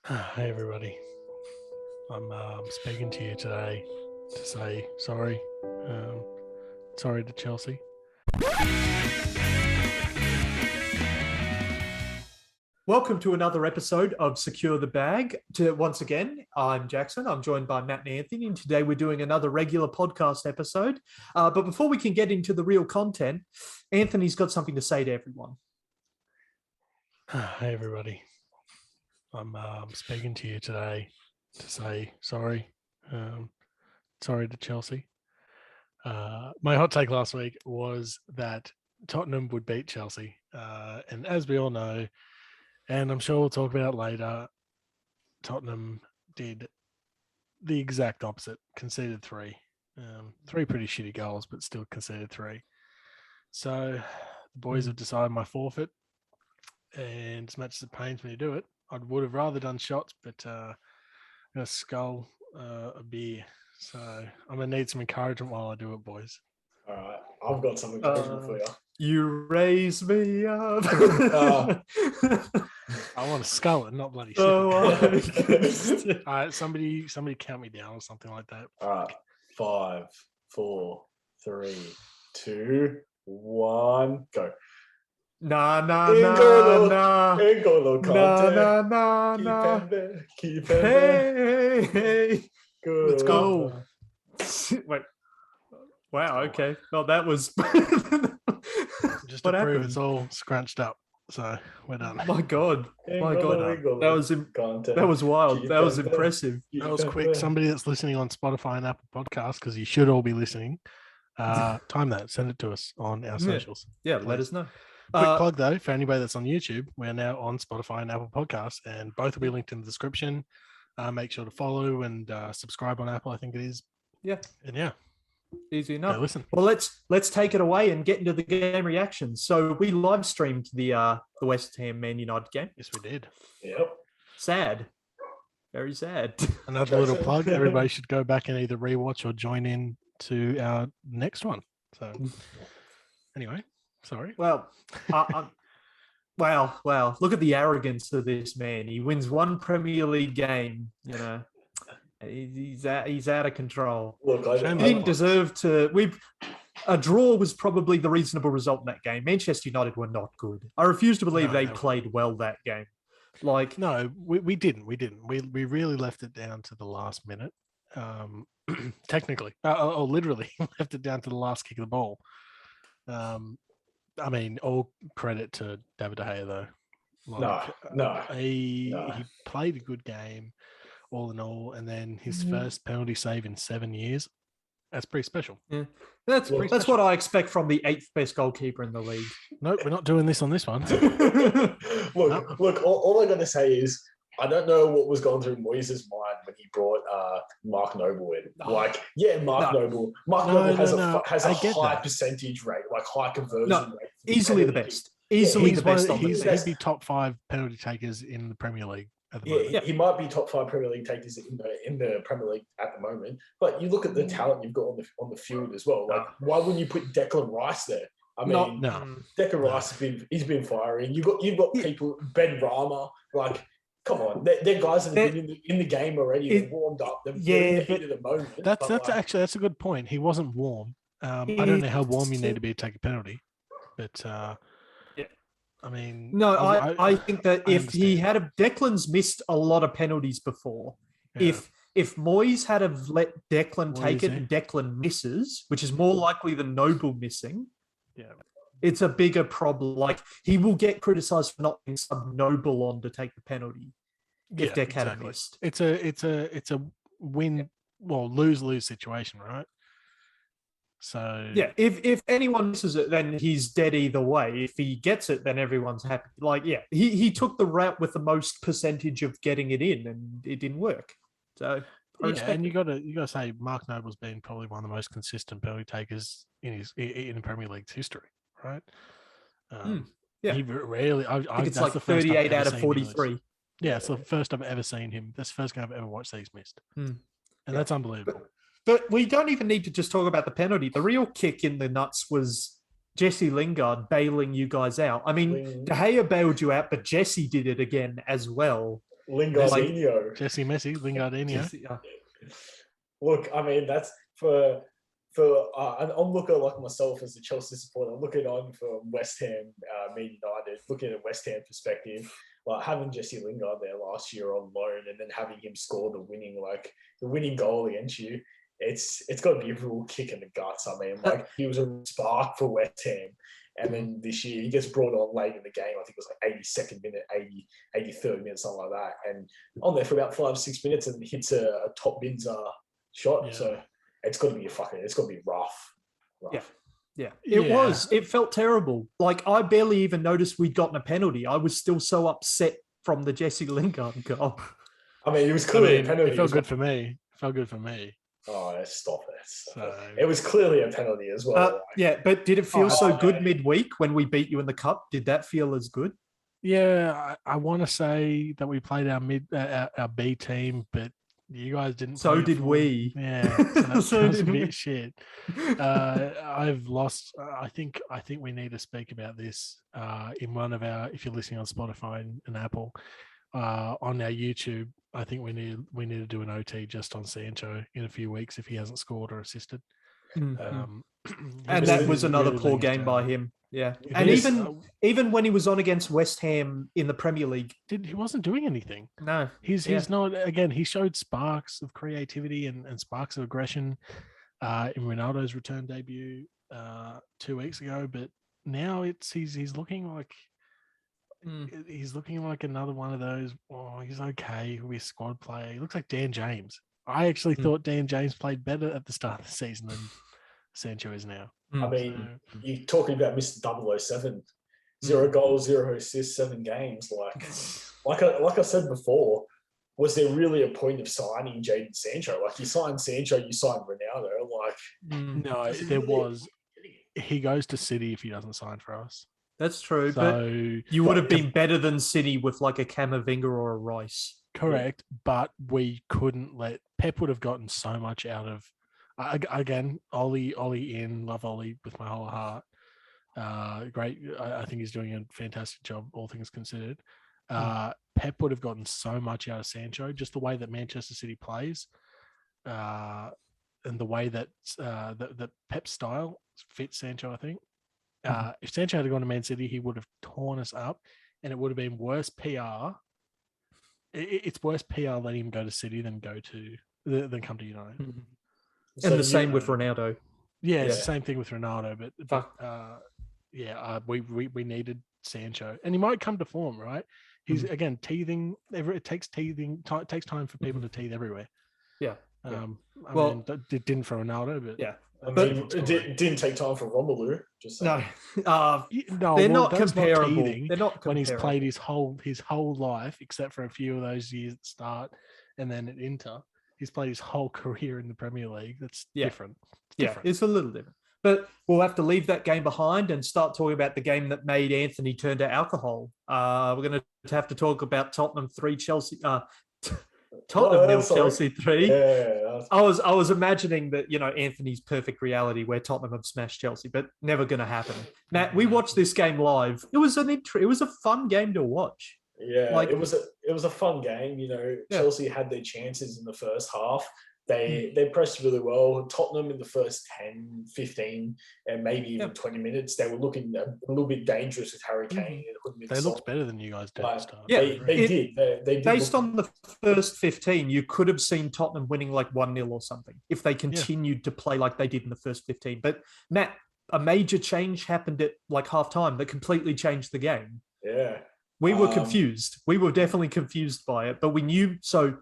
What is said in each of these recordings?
Hey everybody, I'm speaking to you today to say sorry. Sorry to Chelsea. Welcome to another episode of Secure the Bag. Once again, I'm Jackson. I'm joined by Matt and Anthony, and today we're doing another regular podcast episode. But before we can get into the real content, Anthony's got something to say to everyone. Hey everybody, I'm speaking to you today to say sorry. Sorry to Chelsea. My hot take last week was that Tottenham would beat Chelsea, and as we all know, and I'm sure we'll talk about it later, Tottenham did the exact opposite, conceded three. Three pretty shitty goals, but still conceded three. So the boys have decided my forfeit, and as much as it pains me to do it, I would have rather done shots, but I'm going to scull a beer. So I'm going to need some encouragement while I do it, boys. All right, I've got some encouragement for you. You raise me up. I want to skull it, not bloody shit. Oh, All right, somebody count me down or something like that. All right, 5, 4, 3, 2, 1, go. Nah. Ain't got no content. Nah. Keep it there. Hey. Good. Let's go. Wait. Wow. Okay. Well, that was Just what to prove happened? it's all scrunched up. So we're done. My God. Ain't got no That was wild. Keep That was it there. impressive. Keep That was it quick. there. Somebody that's listening on Spotify and Apple Podcasts, because you should all be listening, time that. Send it to us on our socials. Yeah. Let us know. Quick plug though, for anybody that's on YouTube, we're now on Spotify and Apple Podcasts, and both will be linked in the description. Make sure to follow and subscribe on Apple, I think it is. Yeah. And yeah, Easy go enough. listen. Well, let's take it away and get into the game reactions. So we live streamed the West Ham Man United game. Yes, we did. Yep. Sad. Very sad. Another little plug. Everybody should go back and either rewatch or join in to our next one. So anyway, sorry. Well, wow. Look at the arrogance of this man. He wins one Premier League game, He's out of control. Look, He didn't deserve to. A draw was probably the reasonable result in that game. Manchester United were not good. I refuse to believe they played well that game. Like, no, we didn't. We really left it down to the last minute. Technically, or literally left it down to the last kick of the ball. I mean, all credit to David De Gea though. He played a good game, all in all, and then his first penalty save in 7 years. That's pretty special. Yeah, that's what I expect from the 8th best goalkeeper in the league. Nope, we're not doing this on this one. Look. All I'm gonna say is I don't know what was going through Moyes' mind when he brought Mark Noble in. Noble. Noble has a high percentage rate, like high conversion rate. Easily the best. Easily the best. He'd be top 5 penalty takers in the Premier League at the moment. He might be top 5 Premier League takers in the Premier League at the moment. But you look at the talent you've got on the field as well. Like, why wouldn't you put Declan Rice there? I mean, Declan Rice he's been firing. You've got people, Ben Rama, like. Come on, they're guys that have been in the game already. They're warmed up. They're in the heat of the moment. That's a good point. He wasn't warm. I don't know how warm you need to be to take a penalty, but I mean, no, I think that if he had Declan's missed a lot of penalties before. Yeah. If Moyes had have let Declan take it and Declan misses, which is more likely than Noble missing. Yeah. It's a bigger problem. Like, he will get criticised for not being sub Noble on to take the penalty if Deck had missed. It's a win, lose situation, right? So yeah, if anyone misses it, then he's dead either way. If he gets it, then everyone's happy. Like, yeah, he took the route with the most percentage of getting it in, and it didn't work. So and you gotta say Mark Noble's been probably one of the most consistent penalty takers in the Premier League's history. Right. He rarely. I think it's like 38 out of 43. Yeah, it's the first I've ever seen him. That's the first game I've ever watched that he's missed, and that's unbelievable. But we don't even need to just talk about the penalty. The real kick in the nuts was Jesse Lingard bailing you guys out. I mean, De Gea bailed you out, but Jesse did it again as well. Lingardinho. Jesse Messi, Lingardinho. Look, I mean, that's for an onlooker like myself as a Chelsea supporter, looking on from West Ham, Man United, looking at West Ham perspective, like having Jesse Lingard there last year on loan and then having him score the winning goal against you, it's got to be a real kick in the guts. I mean, like he was a spark for West Ham. And then this year he gets brought on late in the game. I think it was like 82nd minute, 83rd minute, something like that. And on there for about 5-6 minutes and hits a top bins shot. Yeah. So it's got to be rough. Yeah. It was. It felt terrible. Like I barely even noticed we'd gotten a penalty. I was still so upset from the Jesse Lingard goal. I mean, it was clearly a penalty. It felt good for me. Oh, stop it. It was clearly a penalty as well. But did it feel so good midweek when we beat you in the cup? Did that feel as good? Yeah, I want to say that we played our B team, but you guys didn't. So did we. Yeah, so that's a bit shit. I've lost. I think we need to speak about this in one of our. If you're listening on Spotify and Apple, on our YouTube, I think we need to do an OT just on Sancho in a few weeks if he hasn't scored or assisted. Mm-hmm. And that was another poor game by him. Yeah, and even when he was on against West Ham in the Premier League, he wasn't doing anything. No, he's not. Again, he showed sparks of creativity and sparks of aggression in Ronaldo's return debut 2 weeks ago, but now he's looking like. He's looking like another one of those. Oh, he's okay. He'll be a squad player. He looks like Dan James. I actually thought Dan James played better at the start of the season than Sancho is now. I mean, you're talking about Mr. 007. 0 goals, 0 assists, 7 games. Like I said before, was there really a point of signing Jadon Sancho? Like you signed Sancho, you signed Ronaldo. No, there was. He goes to City if he doesn't sign for us. That's true, but you would have been better than City with like a Camavinga or a Rice. Correct, but we couldn't let... Pep would have gotten so much out of... Again, Ollie in, love Ollie with my whole heart. Great, I think he's doing a fantastic job, all things considered. Pep would have gotten so much out of Sancho, just the way that Manchester City plays, and the way that that Pep's style fits Sancho, I think. If Sancho had gone to Man City, he would have torn us up, and it would have been worse PR. It's worse PR letting him go to City than come to United. And the same with Ronaldo. Yeah, it's the same thing with Ronaldo. But we needed Sancho, and he might come to form, right? He's again teething. It takes teething. It takes time for people to teeth everywhere. Yeah. It didn't for Ronaldo, but yeah. But it didn't take time for Romelu. They're not comparable. They're not comparable. When he's played his whole life, except for a few of those years at the start, and then at Inter, he's played his whole career in the Premier League. That's different. It's a little different. But we'll have to leave that game behind and start talking about the game that made Anthony turn to alcohol. We're going to have to talk about Tottenham 3, Chelsea. Tottenham 0, Chelsea 3. Yeah, I was imagining that, Anthony's perfect reality where Tottenham have smashed Chelsea, but never going to happen. Matt, we watched this game live. It was a fun game to watch. Yeah, it was a fun game. Chelsea had their chances in the first half. They pressed really well. Tottenham in the first 10, 15, and maybe even 20 minutes, they were looking a little bit dangerous with Harry Kane. They looked better than you guys did at the start. Yeah, they did. They did. Based on the first 15, you could have seen Tottenham winning like 1-0 or something if they continued to play like they did in the first 15. But Matt, a major change happened at like halftime that completely changed the game. Yeah. We were confused. We were definitely confused by it, but we knew so.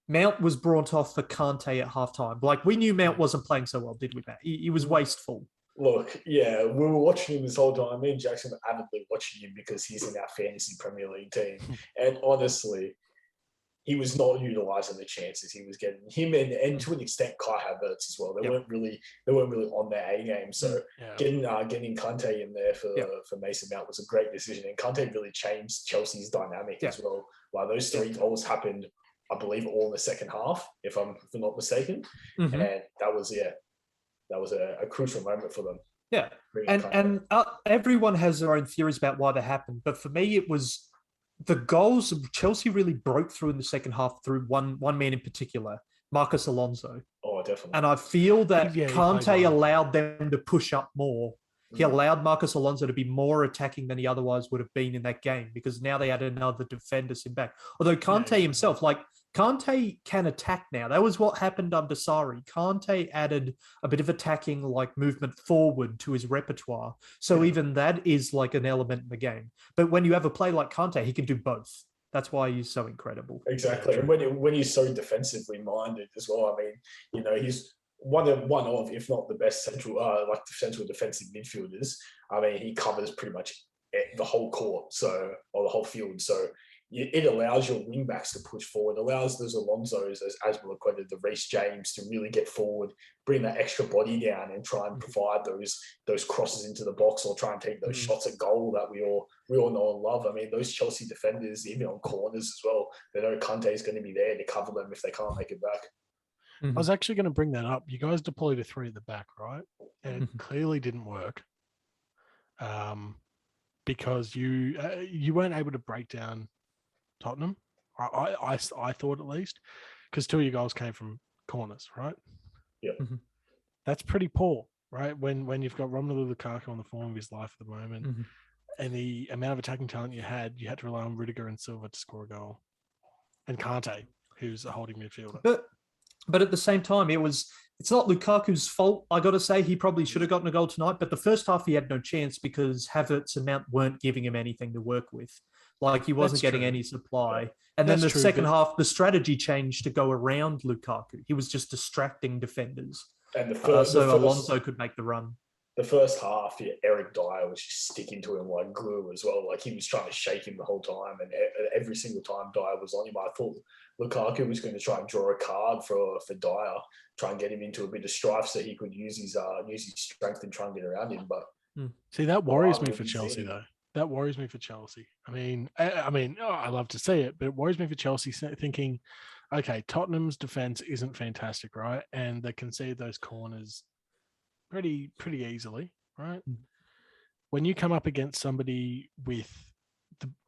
Mount was brought off for Kante at halftime. Like, we knew Mount wasn't playing so well, did we, Matt? He was wasteful. Look, yeah, we were watching him this whole time. Me and Jackson were avidly watching him because he's in our fantasy Premier League team. And honestly, he was not utilising the chances he was getting. Him and to an extent, Kai Havertz as well. They weren't really on their A game. So getting Kante in there for Mason Mount was a great decision. And Kante really changed Chelsea's dynamic as well. Like, those 3 goals happened, I believe, all in the second half, if I'm not mistaken. And that was a crucial moment for them. Yeah, and everyone has their own theories about why that happened. But for me, it was the goals Chelsea really broke through in the second half through one man in particular, Marcus Alonso. Oh, definitely. And I feel that Yeah, Kante allowed them to push up more. He Mm. allowed Marcus Alonso to be more attacking than he otherwise would have been in that game because now they had another defender sit back. Although Kante himself, like Kante can attack now. That was what happened under Sarri. Kante added a bit of attacking like movement forward to his repertoire. So even that is like an element in the game. But when you have a play like Kante, he can do both. That's why he's so incredible. Exactly. And when he's so defensively minded as well, I mean, you know, he's one of, if not the best central defensive midfielders. I mean, he covers pretty much the whole court, or the whole field. So it allows your wing backs to push forward, allows those Alonsos, as Will quoted, the Reece James, to really get forward, bring that extra body down, and try and provide those crosses into the box, or try and take those shots at goal that we all know and love. I mean, those Chelsea defenders, even on corners as well, they know Kante is going to be there to cover them if they can't make it back. I was actually going to bring that up. You guys deployed a 3 at the back, right? And it clearly didn't work, because you weren't able to break down Tottenham. I thought, at least, because 2 of your goals came from corners, right? Yeah, that's pretty poor, right? When you've got Romelu Lukaku on the form of his life at the moment, and the amount of attacking talent you had to rely on Rudiger and Silva to score a goal, and Kante, who's a holding midfielder. But at the same time, it's not Lukaku's fault. I got to say, he probably should have gotten a goal tonight. But the first half, he had no chance because Havertz and Mount weren't giving him anything to work with. Like, he wasn't getting any supply. And then the second half, the strategy changed to go around Lukaku. He was just distracting defenders. And Alonso could make the run. The first half, Eric Dyer was just sticking to him like glue as well. Like, he was trying to shake him the whole time, and every single time Dyer was on him, I thought Lukaku was going to try and draw a card for Dyer, try and get him into a bit of strife so he could use his strength and try and get around him. But see, that worries me for Chelsea, though. That worries me for Chelsea. I mean, I love to see it, but it worries me for Chelsea thinking, okay, Tottenham's defense isn't fantastic, right? And they concede those corners pretty easily, right? When you come up against somebody with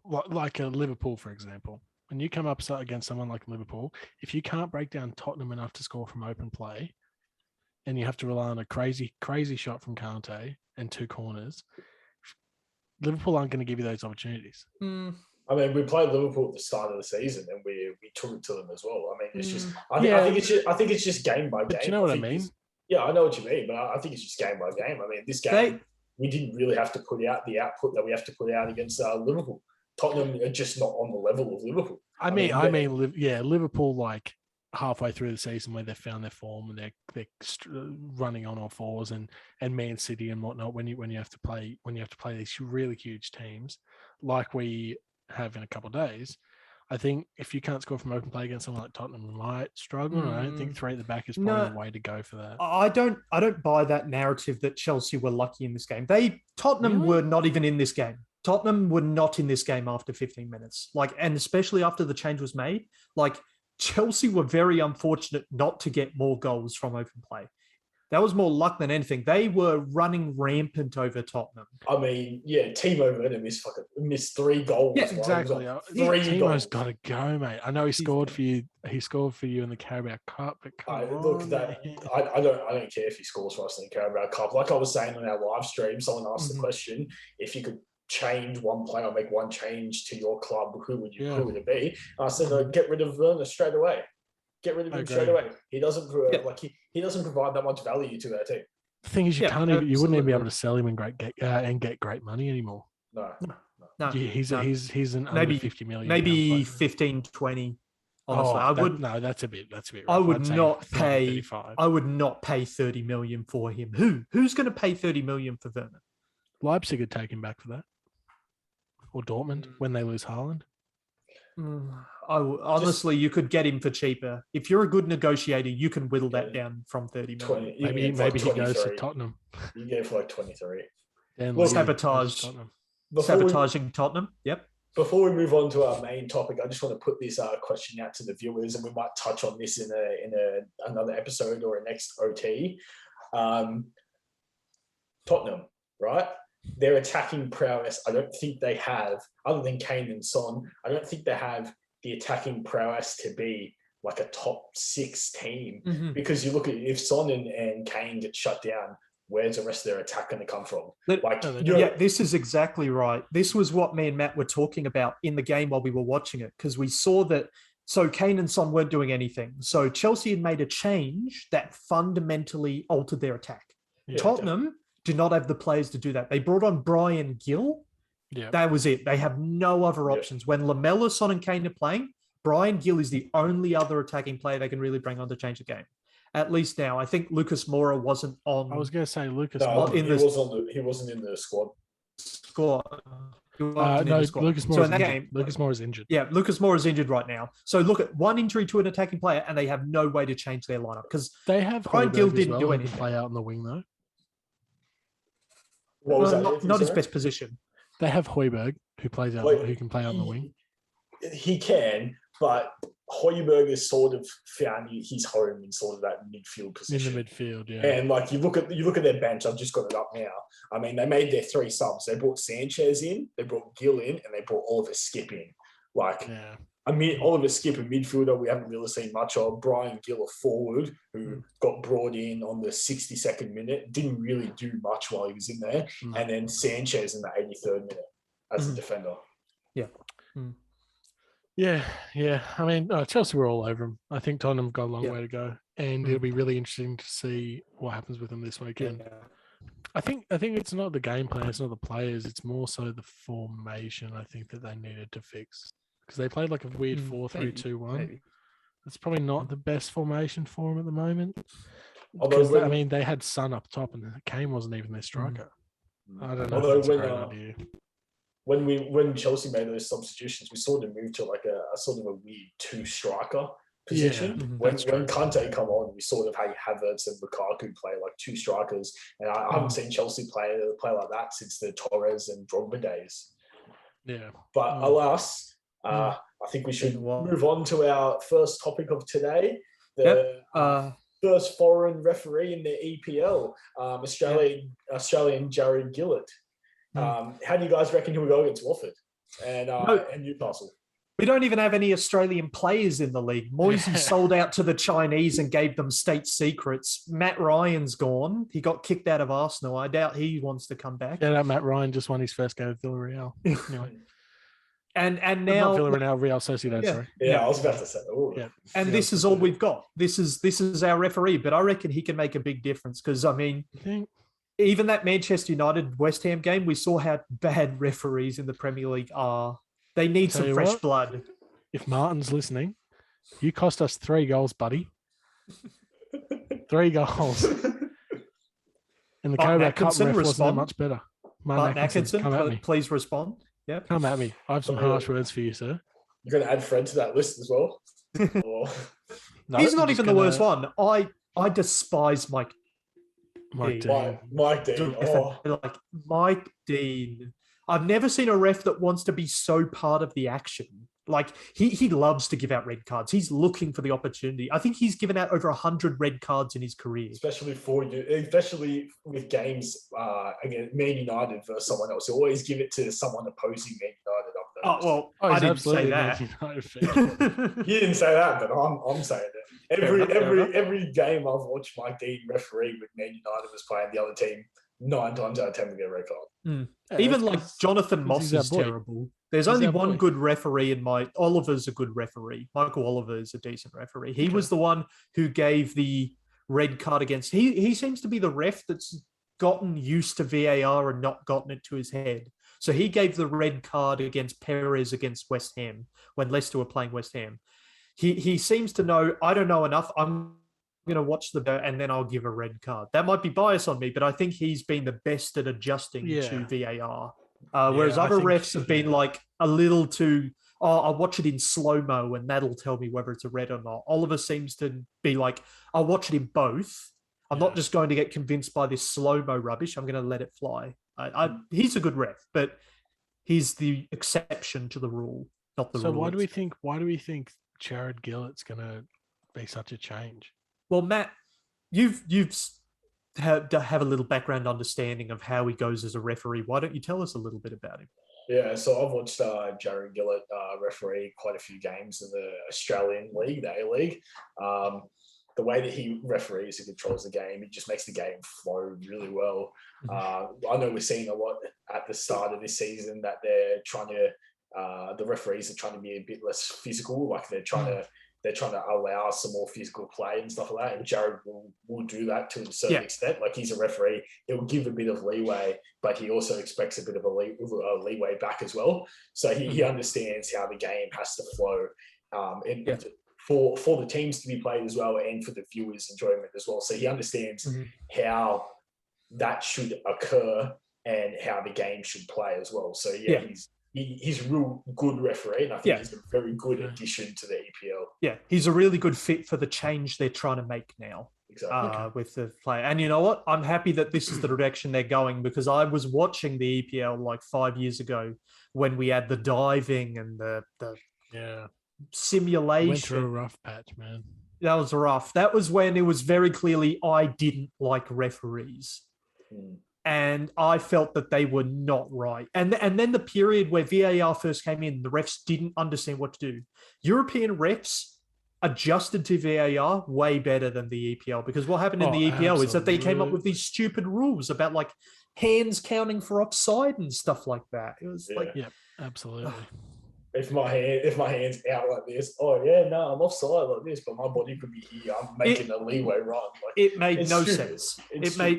like a Liverpool, for example, when you come up against someone like Liverpool, if you can't break down Tottenham enough to score from open play, and you have to rely on a crazy shot from Kante and 2 corners, Liverpool aren't going to give you those opportunities. I mean, we played Liverpool at the start of the season, and we took it to them as well. I mean, it's just I think it's just game by game. But you know what I mean? Yeah, I know what you mean, but I think it's just game by game. I mean, this game, we didn't really have to put out the output that we have to put out against Liverpool. Tottenham are just not on the level of Liverpool. I mean, Liverpool, like halfway through the season where they've found their form and they're running on all fours, and Man City and whatnot. When you have to play these really huge teams like we have in a couple of days, I think if you can't score from open play against someone like Tottenham, you might struggle. And I don't think 3 at the back is probably the way to go for that. I don't buy that narrative that Chelsea were lucky in this game. Tottenham were not even in this game. Tottenham were not in this game after 15 minutes. And especially after the change was made, Chelsea were very unfortunate not to get more goals from open play. That was more luck than anything. They were running rampant over Tottenham. I mean, Timo Werner missed 3 goals. Yeah, exactly. Timo's got to go, mate. I know he scored for you. He scored for you in the Carabao Cup. But I don't care if he scores for us in the Carabao Cup. Like I was saying on our live stream, someone asked the question: if you could change one player, make one change to your club, who would it be? And I said, get rid of Werner straight away. Get rid of him straight away. He doesn't he doesn't provide that much value to our team. The thing is, you wouldn't even be able to sell him and get great money anymore. No. He's an maybe under 50 million. Maybe 15, 20. Honestly, that's a bit rough. I would not pay 30 million for him. Who's going to pay 30 million for Werner? Leipzig would take him back for that, or Dortmund when they lose Haaland. Honestly, you could get him for cheaper. If you're a good negotiator, you can whittle that down from 30 million. Maybe he goes to Tottenham. You get it for 23. Sabotaging Tottenham. Yep. Before we move on to our main topic, I just want to put this question out to the viewers, and we might touch on this in another episode or a next OT. Tottenham, right? their attacking prowess, I don't think they have, other than Kane and Son, I don't think they have the attacking prowess to be like a top 6 team. Mm-hmm. Because you look at if Son and Kane get shut down, where's the rest of their attack going to come from? This is exactly right. This was what me and Matt were talking about in the game while we were watching it, because we saw that. So Kane and Son weren't doing anything. So Chelsea had made a change that fundamentally altered their attack. Yeah, Tottenham do not have the players to do that. They brought on Brian Gill. Yeah, that was it. They have no other options. When Lamella, Son, and Kane are playing, Brian Gill is the only other attacking player they can really bring on to change the game. At least now, I think Lucas Moura wasn't on. I was going to say Lucas. No, he wasn't in the squad. Lucas Moura is injured. Yeah, Lucas Moura is injured right now. So look at one injury to an attacking player, and they have no way to change their lineup because they have Brian Gill didn't do anything. Play out on the wing though. What was that? Not his best position. They have Højbjerg who plays out, who can play out on the wing. He can, but Højbjerg has sort of found his home in sort of that midfield position. In the midfield, yeah. And like you look at their bench. I've just got it up now. I mean, they made their 3 subs. They brought Sanchez in, they brought Gill in, and they brought Oliver Skip in. Oliver Skip, a midfielder we haven't really seen much of. Brian Gill, a forward who got brought in on the 62nd minute, didn't really do much while he was in there, and then Sanchez in the 83rd minute as a defender. Yeah. Yeah. I mean, Chelsea were all over them. I think Tottenham got a long way to go, and it'll be really interesting to see what happens with them this weekend. Yeah. I think it's not the game plan, it's not the players, it's more so the formation. I think that they needed to fix because they played like a weird 4-3-2-1. It's probably not the best formation for them at the moment. Because they had Son up top, and Kane wasn't even their striker. I don't know. If that's a great idea. When Chelsea made those substitutions, we sort of moved to like a sort of a weird 2-striker position. Yeah, when Kante come on, we sort of had Havertz and Lukaku play like 2 strikers, and I haven't seen Chelsea play like that since the Torres and Drogba days. Yeah, but alas, I think we should move on to our first topic of today. First foreign referee in the EPL, Australian Jared Gillett. How do you guys reckon he'll go against Watford and Newcastle? We don't even have any Australian players in the league. Moisey sold out to the Chinese and gave them state secrets. Matt Ryan's gone. He got kicked out of Arsenal. I doubt he wants to come back. Yeah, Matt Ryan just won his first game with Villarreal. Anyway. And now not Villarreal, Real Sociedad, sorry. Yeah, I was about to say. And this is all we've got. This is our referee, but I reckon he can make a big difference because even that Manchester United West Ham game, we saw how bad referees in the Premier League are. They need some fresh blood. If Martin's listening, you cost us 3 goals, buddy. 3 goals. And the Kovac Cup ref wasn't that much better. Martin Atkinson, please respond. Yeah, come at me. I have some harsh words for you, sir. You're going to add Fred to that list as well? No, he's not even the worst one. I despise Mike Dean. Mike Dean. Like Mike Dean. I've never seen a ref that wants to be so part of the action. Like he loves to give out red cards. He's looking for the opportunity. I think he's given out over 100 red cards in his career. Especially with games against Man United versus someone else. He always give it to someone opposing Man United. I didn't say that. You didn't say that, but I'm saying it. Every game I've watched Mike Dean referee with Man United was playing the other team, 9 times out of 10 we get a red card. Yeah, even like Jonathan Moss is terrible. There's only one good referee in Oliver's a good referee. Michael Oliver is a decent referee. He was the one who gave the red card against. He seems to be the ref that's gotten used to VAR and not gotten it to his head. So he gave the red card against Perez against West Ham when Leicester were playing West Ham. He seems to know, I don't know enough. I'm going to watch and then I'll give a red card. That might be bias on me, but I think he's been the best at adjusting to VAR. Whereas other refs have been like a little too, I'll watch it in slow-mo and that'll tell me whether it's a red or not. Oliver seems to be like, I'll watch it in both. I'm not just going to get convinced by this slow-mo rubbish. I'm going to let it fly. He's a good ref, but he's the exception to the rule, not the rule. So why do we think Jared Gillett's going to be such a change? Well, Matt, you've have a little background understanding of how he goes as a referee. Why don't you tell us a little bit about him? Yeah, so I've watched Jared Gillett referee quite a few games in the Australian League, the A-League. The way that he referees and controls the game, it just makes the game flow really well. I know we're seeing a lot at the start of this season that they're trying to, the referees are trying to be a bit less physical, like they're trying to allow some more physical play and stuff like that. And Jared will do that to a certain extent. Like he's a referee, he'll give a bit of leeway, but he also expects a bit of a leeway back as well. So he understands how the game has to flow. For the teams to be played as well and for the viewers' enjoyment as well. So he understands how that should occur and how the game should play as well. So he's a real good referee, and I think he's a very good addition to the EPL. Yeah, he's a really good fit for the change they're trying to make now. Exactly. With the player. And you know what? I'm happy that this is the direction they're going, because I was watching the EPL like 5 years ago when we had the diving and the simulation. Went through a rough patch, man. That was rough. That was when it was very clearly I didn't like referees. And I felt that they were not right. And then the period where VAR first came in, the refs didn't understand what to do. European refs adjusted to VAR way better than the EPL, because what happened in the EPL is that they came up with these stupid rules about like hands counting for offside and stuff like that. It was absolutely. If my hand's out like this, I'm offside like this, but my body could be here. I'm making a leeway run. Like, it made no sense.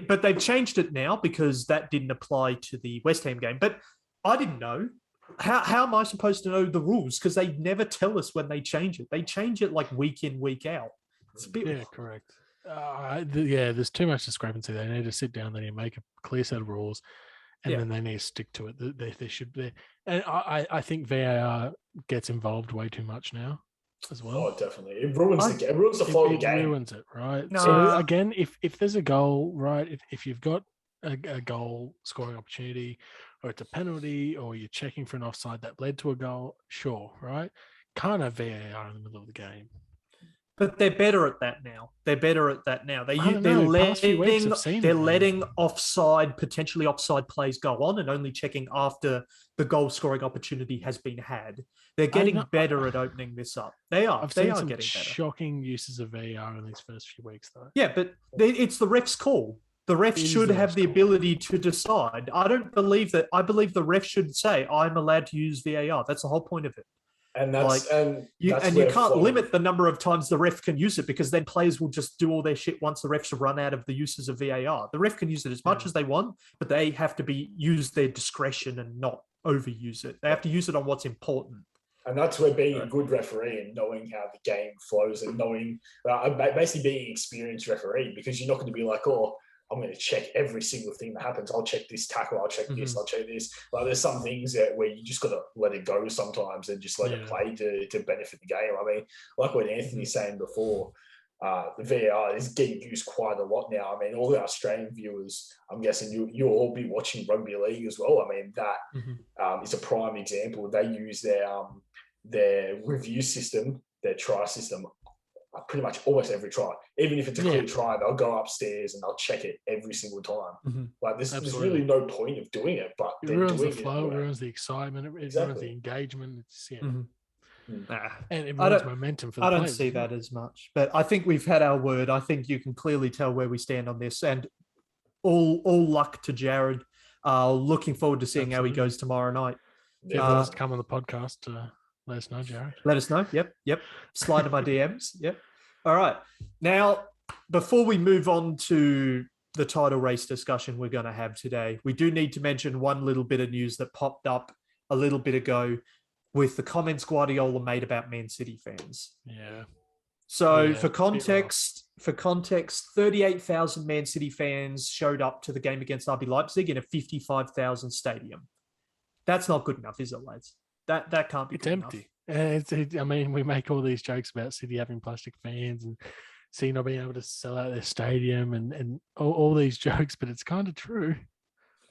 But they've changed it now because that didn't apply to the West Ham game. But I didn't know. How am I supposed to know the rules? Because they never tell us when they change it. They change it like week in, week out. It's a bit correct. There's too much discrepancy. They need to sit down. They need to make a clear set of rules. And then they need to stick to it. They should be. And I think VAR gets involved way too much now as well. Oh, definitely. It ruins the flow of the game. It ruins it, right? No. So again, if there's a goal, right, if you've got a goal scoring opportunity, or it's a penalty, or you're checking for an offside that led to a goal, sure, right? Can't have VAR in the middle of the game. But they're better at that now. They're letting potentially offside plays go on and only checking after the goal scoring opportunity has been had. They're getting better at opening this up. They are. I've seen some getting better. Shocking uses of VAR in these first few weeks, though. Yeah, but it's the ref's call. The ref should have the ability to decide. I believe the ref should say, I'm allowed to use VAR. That's the whole point of it. And you can't limit the number of times the ref can use it, because then players will just do all their shit once the refs run out of the uses of VAR. The ref can use it as much as they want, but they have to use their discretion and not overuse it. They have to use it on what's important. And that's where being a good referee and knowing how the game flows and knowing, basically being an experienced referee, because you're not going to be like, I'm going to check every single thing that happens. I'll check this tackle. I'll check this. I'll check this. Like, there's some things where you just got to let it go sometimes and just let it play to benefit the game. I mean, like what Anthony's saying before, the VAR is getting used quite a lot now. I mean, all the Australian viewers, I'm guessing you'll all be watching rugby league as well. I mean, that is a prime example. They use their review system, their try system, pretty much almost every try. Even if it's a clear try, they'll go upstairs and they'll check it every single time. Like there's really no point of doing it, but it ruins the flow, it ruins the excitement, it ruins the engagement. It's and it ruins momentum for the players. I don't see that as much, but I think we've had our word. I think you can clearly tell where we stand on this, and all luck to Jared. Looking forward to seeing how he goes tomorrow night. If you want us to come on the podcast, let us know, Jared. Let us know. Yep. Slide in my DMs. Yep. All right. Now, before we move on to the title race discussion we're going to have today, we do need to mention one little bit of news that popped up a little bit ago with the comments Guardiola made about Man City fans. Yeah. So for context, 38,000 Man City fans showed up to the game against RB Leipzig in a 55,000 stadium. That's not good enough, is it, lads? That can't be. It's empty. I mean, we make all these jokes about City having plastic fans and City not being able to sell out their stadium and all these jokes, but it's kind of true.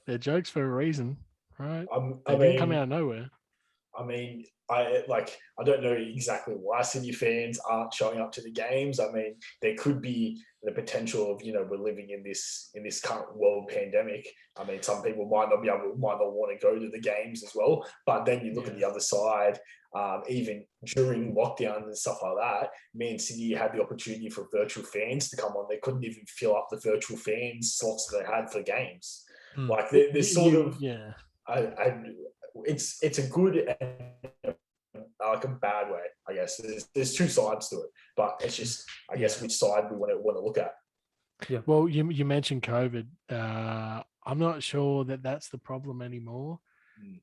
They're jokes for a reason, right? They didn't come out of nowhere. I mean, I don't know exactly why City fans aren't showing up to the games. I mean, there could be the potential of, we're living in this current world pandemic. I mean, some people might not want to go to the games as well. But then you look at the other side, even during lockdown and stuff like that, Man City had the opportunity for virtual fans to come on. They couldn't even fill up the virtual fans slots that they had for games. Like there's sort of it's a good and like a bad way, I guess. There's two sides to it, but it's just I guess which side we want to look at. Yeah. Well, you mentioned COVID. I'm not sure that's the problem anymore.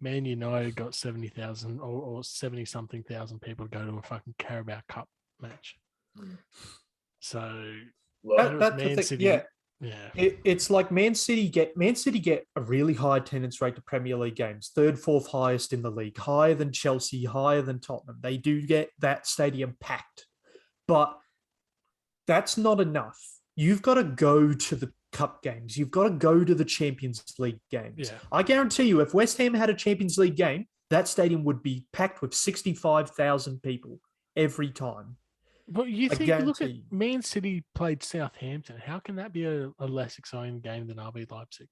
Man United got 70,000 or 70 something thousand people to go to a fucking Carabao Cup match. So that's Man the thing. City. Yeah. It's like Man City get a really high attendance rate to Premier League games, third, fourth highest in the league, higher than Chelsea, higher than Tottenham. They do get that stadium packed, but that's not enough. You've got to go to the Cup games. You've got to go to the Champions League games. Yeah. I guarantee you, if West Ham had a Champions League game, that stadium would be packed with 65,000 people every time. But you think, look at Man City played Southampton. How can that be a less exciting game than RB Leipzig?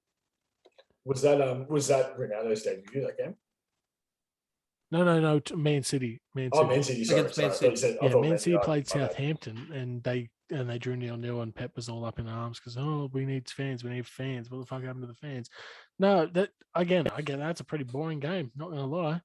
Was that Ronaldo's debut, that game? No. Man City. Man City. Sorry. Man City. Man City played Southampton, and they drew 0-0, and Pep was all up in arms because we need fans. What the fuck happened to the fans? No, that again, that's a pretty boring game. Not gonna lie.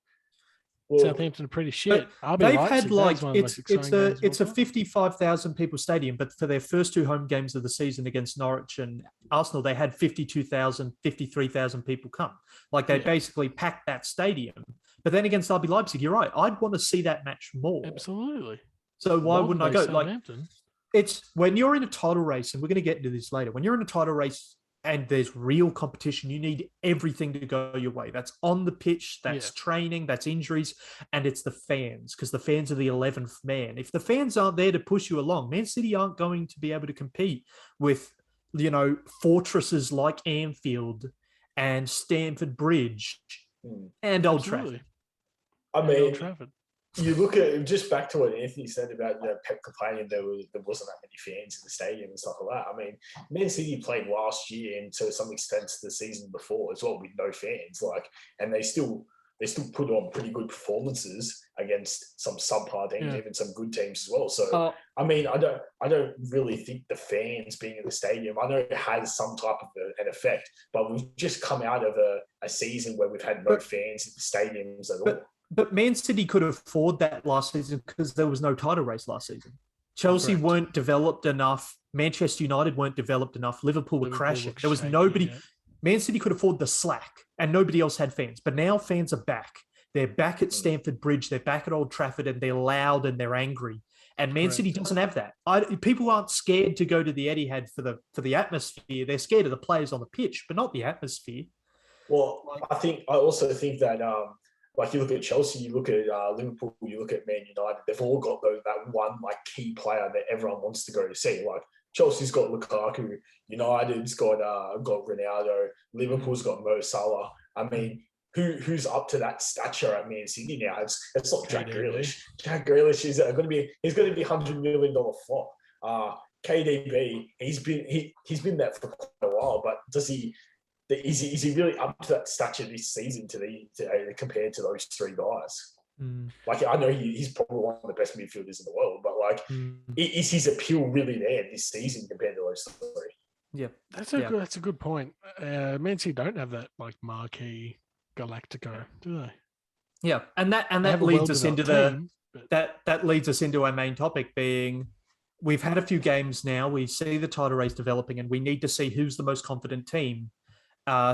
Well, Southampton are pretty shit. They've had it's a 55,000 people stadium, but for their first two home games of the season against Norwich and Arsenal, they had 52,000, 53,000 people come. Like they basically packed that stadium. But then against RB Leipzig, you're right. I'd want to see that match more. Absolutely. So why wouldn't I go? Like it's when you're in a title race, and we're going to get into this later. When you're in a title race and there's real competition, you need everything to go your way. That's on the pitch, that's training, that's injuries, and it's the fans, because the fans are the 11th man. If the fans aren't there to push you along, Man City aren't going to be able to compete with, fortresses like Anfield and Stamford Bridge and Old Trafford. I mean, Old Trafford. You look at just back to what Anthony said about Pep complaining there wasn't that many fans in the stadium and stuff like that. I mean, Man City played last year and to some extent the season before as well with no fans, and they still put on pretty good performances against some subpar teams, even some good teams as well. So I mean, I don't really think the fans being in the stadium, I know it has some type of an effect, but we've just come out of a season where we've had no fans in the stadiums at all. But Man City could afford that last season because there was no title race last season. Chelsea weren't developed enough. Manchester United weren't developed enough. Liverpool were crashing. There was nobody. Yeah. Man City could afford the slack, and nobody else had fans. But now fans are back. They're back at Stamford Bridge. They're back at Old Trafford, and they're loud and they're angry. And Man City doesn't have that. People aren't scared to go to the Etihad for the atmosphere. They're scared of the players on the pitch, but not the atmosphere. Well, I also think that. Like you look at Chelsea, you look at Liverpool, you look at Man United. They've all got that one key player that everyone wants to go to see. Like Chelsea's got Lukaku, United's got Ronaldo, Liverpool's got Mo Salah. I mean, who's up to that stature at Man City now? It's not Jack Grealish. Jack Grealish is going to be $100 million flop. KDB, he's been there for quite a while, but does he? Is he really up to that stature this season compared to those three guys? I know he's probably one of the best midfielders in the world, but is his appeal really there this season compared to those three? Yeah, that's a good point. Man City don't have that marquee Galactico, do they? Yeah, and that leads us into that leads us into our main topic being. We've had a few games now. We see the title race developing, and we need to see who's the most confident team.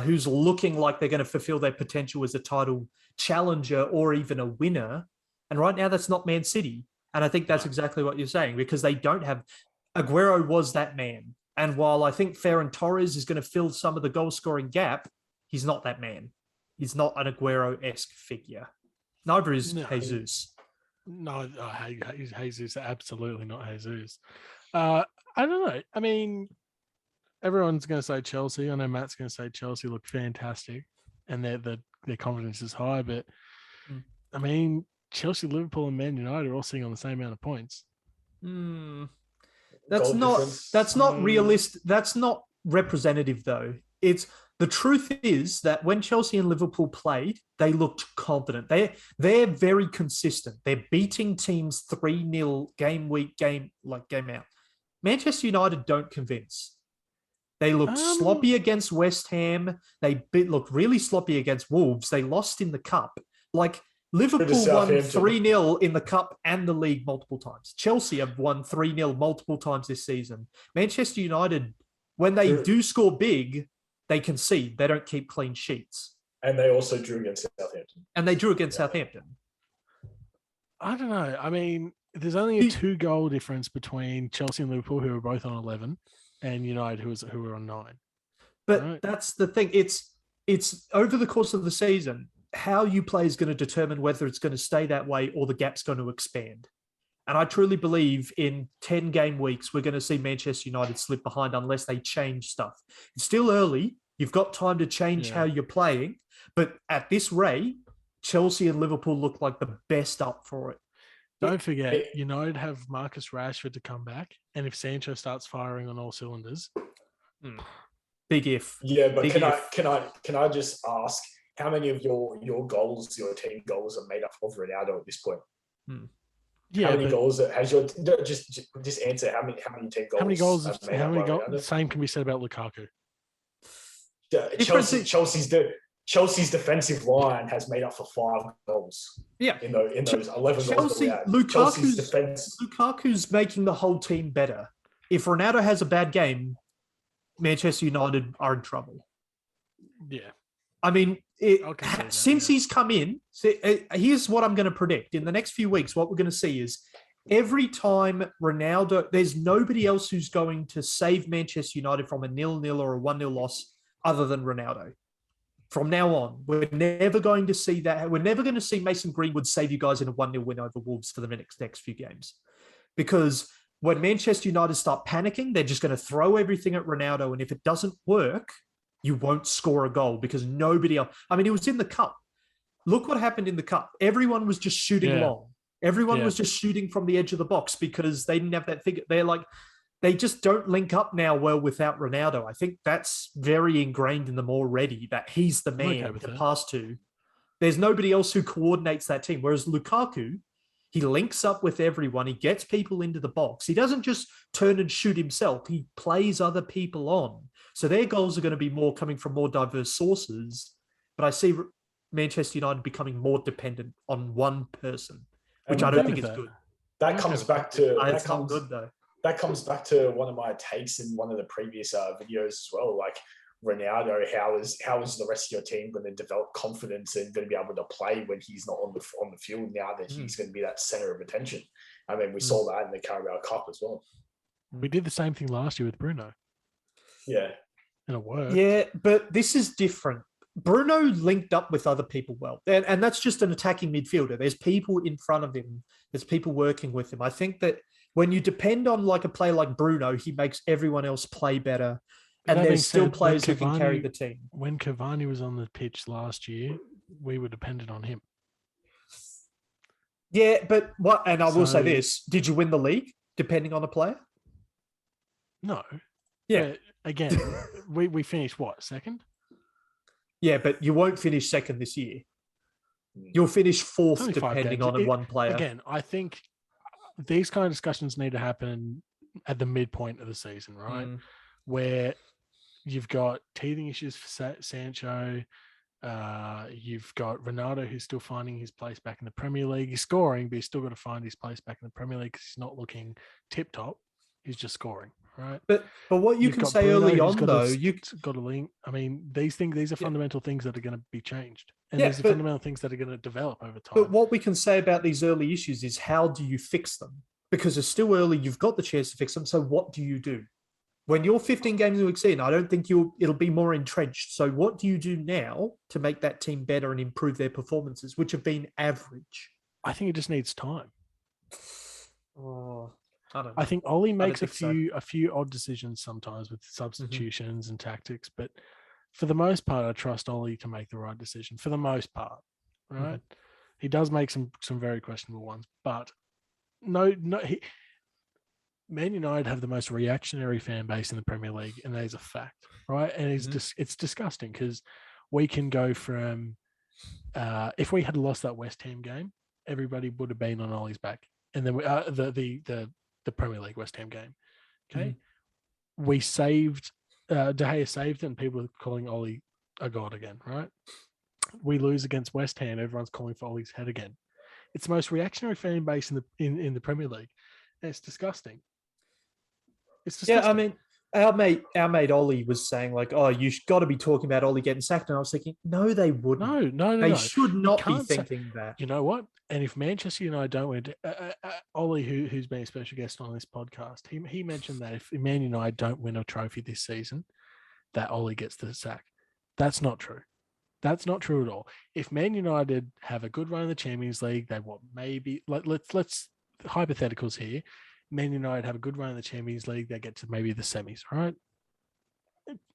Who's looking like they're going to fulfill their potential as a title challenger or even a winner. And right now, that's not Man City. And I think that's exactly what you're saying, because they don't have... Aguero was that man. And while I think Ferran Torres is going to fill some of the goal-scoring gap, he's not that man. He's not an Aguero-esque figure. Neither is Jesus. No, Jesus, absolutely not Jesus. I don't know. I mean... Everyone's going to say Chelsea. I know Matt's going to say Chelsea look fantastic, and their confidence is high. But I mean, Chelsea, Liverpool, and Man United are all sitting on the same amount of points. That's not realistic. That's not representative, though. It's the truth is that when Chelsea and Liverpool played, they looked confident. They're very consistent. They're beating teams 3-0 game out. Manchester United don't convince. They looked sloppy against West Ham. They looked really sloppy against Wolves. They lost in the cup. Like Liverpool won 3-0 in the cup and the league multiple times. Chelsea have won 3-0 multiple times this season. Manchester United, when they do score big, they concede. They don't keep clean sheets. And they also drew against Southampton. I don't know. I mean, there's only a 2-goal difference between Chelsea and Liverpool, who are both on 11, and United, who are on 9. But that's the thing. It's over the course of the season, how you play is going to determine whether it's going to stay that way or the gap's going to expand. And I truly believe in 10 game weeks, we're going to see Manchester United slip behind unless they change stuff. It's still early. You've got time to change how you're playing. But at this rate, Chelsea and Liverpool look like the best up for it. Don't forget, United have Marcus Rashford to come back. And if Sancho starts firing on all cylinders, big if. Yeah, but can I just ask, how many of your goals, your team goals, are made up of Ronaldo at this point? Yeah, how many goals has your just answer? How many team goals? How many goals? The same can be said about Lukaku. Chelsea's defensive line has made up for 5 goals. Yeah, in those 11 goals. Lukaku's making the whole team better. If Ronaldo has a bad game, Manchester United are in trouble. Yeah, I mean, since he's come in, here's what I'm going to predict. In the next few weeks, what we're going to see is every time Ronaldo, there's nobody else who's going to save Manchester United from a 0-0 or a 1-0 loss other than Ronaldo. From now on, we're never going to see that. We're never going to see Mason Greenwood save you guys in a 1-0 win over Wolves for the next few games. Because when Manchester United start panicking, they're just going to throw everything at Ronaldo. And if it doesn't work, you won't score a goal because nobody else. I mean, it was in the cup. Look what happened in the cup. Everyone was just shooting long. Everyone was just shooting from the edge of the box because they didn't have that figure. They just don't link up now well without Ronaldo. I think that's very ingrained in them already, that he's the man to pass to. There's nobody else who coordinates that team. Whereas Lukaku, he links up with everyone. He gets people into the box. He doesn't just turn and shoot himself. He plays other people on. So their goals are going to be more coming from more diverse sources. But I see Manchester United becoming more dependent on one person, which I don't think is good. That comes back to... It's not good, though. That comes back to one of my takes in one of the previous videos as well. Like Ronaldo, how is the rest of your team going to develop confidence and going to be able to play when he's not on the field now that he's going to be that center of attention? I mean, we saw that in the Carabao Cup as well. We did the same thing last year with Bruno. Yeah. And it worked. Yeah, but this is different. Bruno linked up with other people well. And that's just an attacking midfielder. There's people in front of him. There's people working with him. I think that when you depend on like a player like Bruno, he makes everyone else play better. And there's still players who can carry the team. When Cavani was on the pitch last year, we were dependent on him. Yeah, but what? And I will say this: did you win the league depending on a player? No. Yeah. But again, we finished what, second? Yeah, but you won't finish second this year. You'll finish fourth depending on one player. Again, I think these kind of discussions need to happen at the midpoint of the season, right? Where you've got teething issues for Sancho. You've got Ronaldo, who's still finding his place back in the Premier League. He's scoring, but he's still got to find his place back in the Premier League because he's not looking tip-top. He's just scoring, right? But what you can say early on, though, you've got a link. I mean, these are fundamental things that are going to be changed. And these are fundamental things that are going to develop over time. But what we can say about these early issues is how do you fix them? Because it's still early, you've got the chance to fix them. So what do you do? When you're 15 games a week in, I don't think it'll be more entrenched. So what do you do now to make that team better and improve their performances, which have been average? I think it just needs time. Oh, I don't know. I think Ollie makes a few odd decisions sometimes with substitutions and tactics, but for the most part, I trust Ollie to make the right decision. For the most part, right? He does make some very questionable ones, but Man United have the most reactionary fan base in the Premier League, and that is a fact, right? And it's disgusting because we can go from if we had lost that West Ham game, everybody would have been on Ollie's back, and then the Premier League West Ham game, okay, we saved De Gea saved, and people are calling Ollie a god again, right? We lose against West Ham, everyone's calling for Ollie's head again. It's the most reactionary fan base in the Premier League. And it's disgusting. It's disgusting. Yeah, I mean, our mate Ollie was saying like, "Oh, you got to be talking about Ollie getting sacked," and I was thinking, "No, they wouldn't. No. They should not be thinking that." You know what? And if Manchester United don't win, Ollie, who's been a special guest on this podcast, he mentioned that if Man United don't win a trophy this season, that Ollie gets the sack. That's not true. That's not true at all. If Man United have a good run in the Champions League, they let's hypotheticals here. Man United have a good run in the Champions League, they get to maybe the semis, right?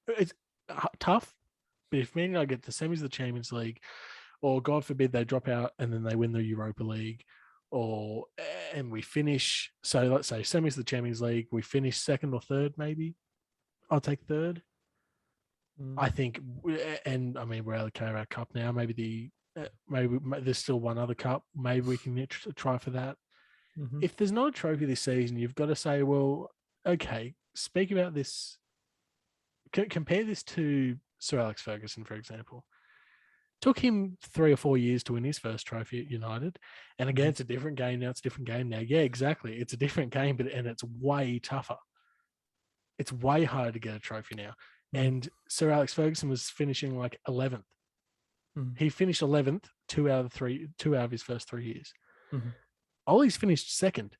It's tough, but if Man United get to the semis of the Champions League, or God forbid they drop out and then they win the Europa League, and we finish, so let's say semis of the Champions League, we finish second or third, maybe. I'll take third. I think, and I mean, we're out of the Carabao Cup now. Maybe there's still one other cup. Maybe we can try for that. Mm-hmm. If there's not a trophy this season, you've got to say, well, okay, speak about this. Compare this to Sir Alex Ferguson, for example. Took him 3 or 4 years to win his first trophy at United. And again, it's a different game now. It's a different game now. Yeah, exactly. It's a different game, and it's way tougher. It's way harder to get a trophy now. And Sir Alex Ferguson was finishing like 11th. He finished 11th 2 out of his first 3 years. Ollie's finished second.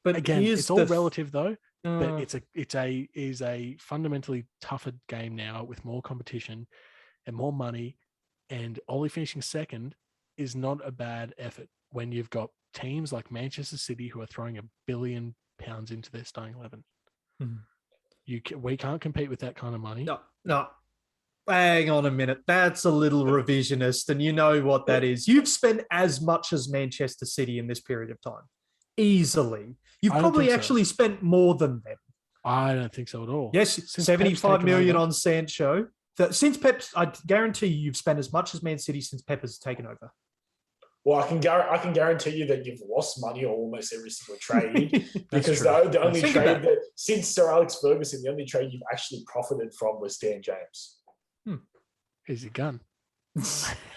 But again, it's all relative though. But it's a fundamentally tougher game now with more competition and more money. And Ollie finishing second is not a bad effort when you've got teams like Manchester City who are throwing £1 billion into their starting 11. We can't compete with that kind of money. No. Hang on a minute. That's a little revisionist, and you know what that is. You've spent as much as Manchester City in this period of time. Easily. You've probably actually spent more than them. I don't think so at all. Yes, 75 million on Sancho. Since Pep's, I guarantee you've spent as much as Man City since Pep has taken over. Well, I can guarantee you that you've lost money on almost every single trade because the only trade that since Sir Alex Ferguson, the only trade you've actually profited from was Dan James. Easy gun.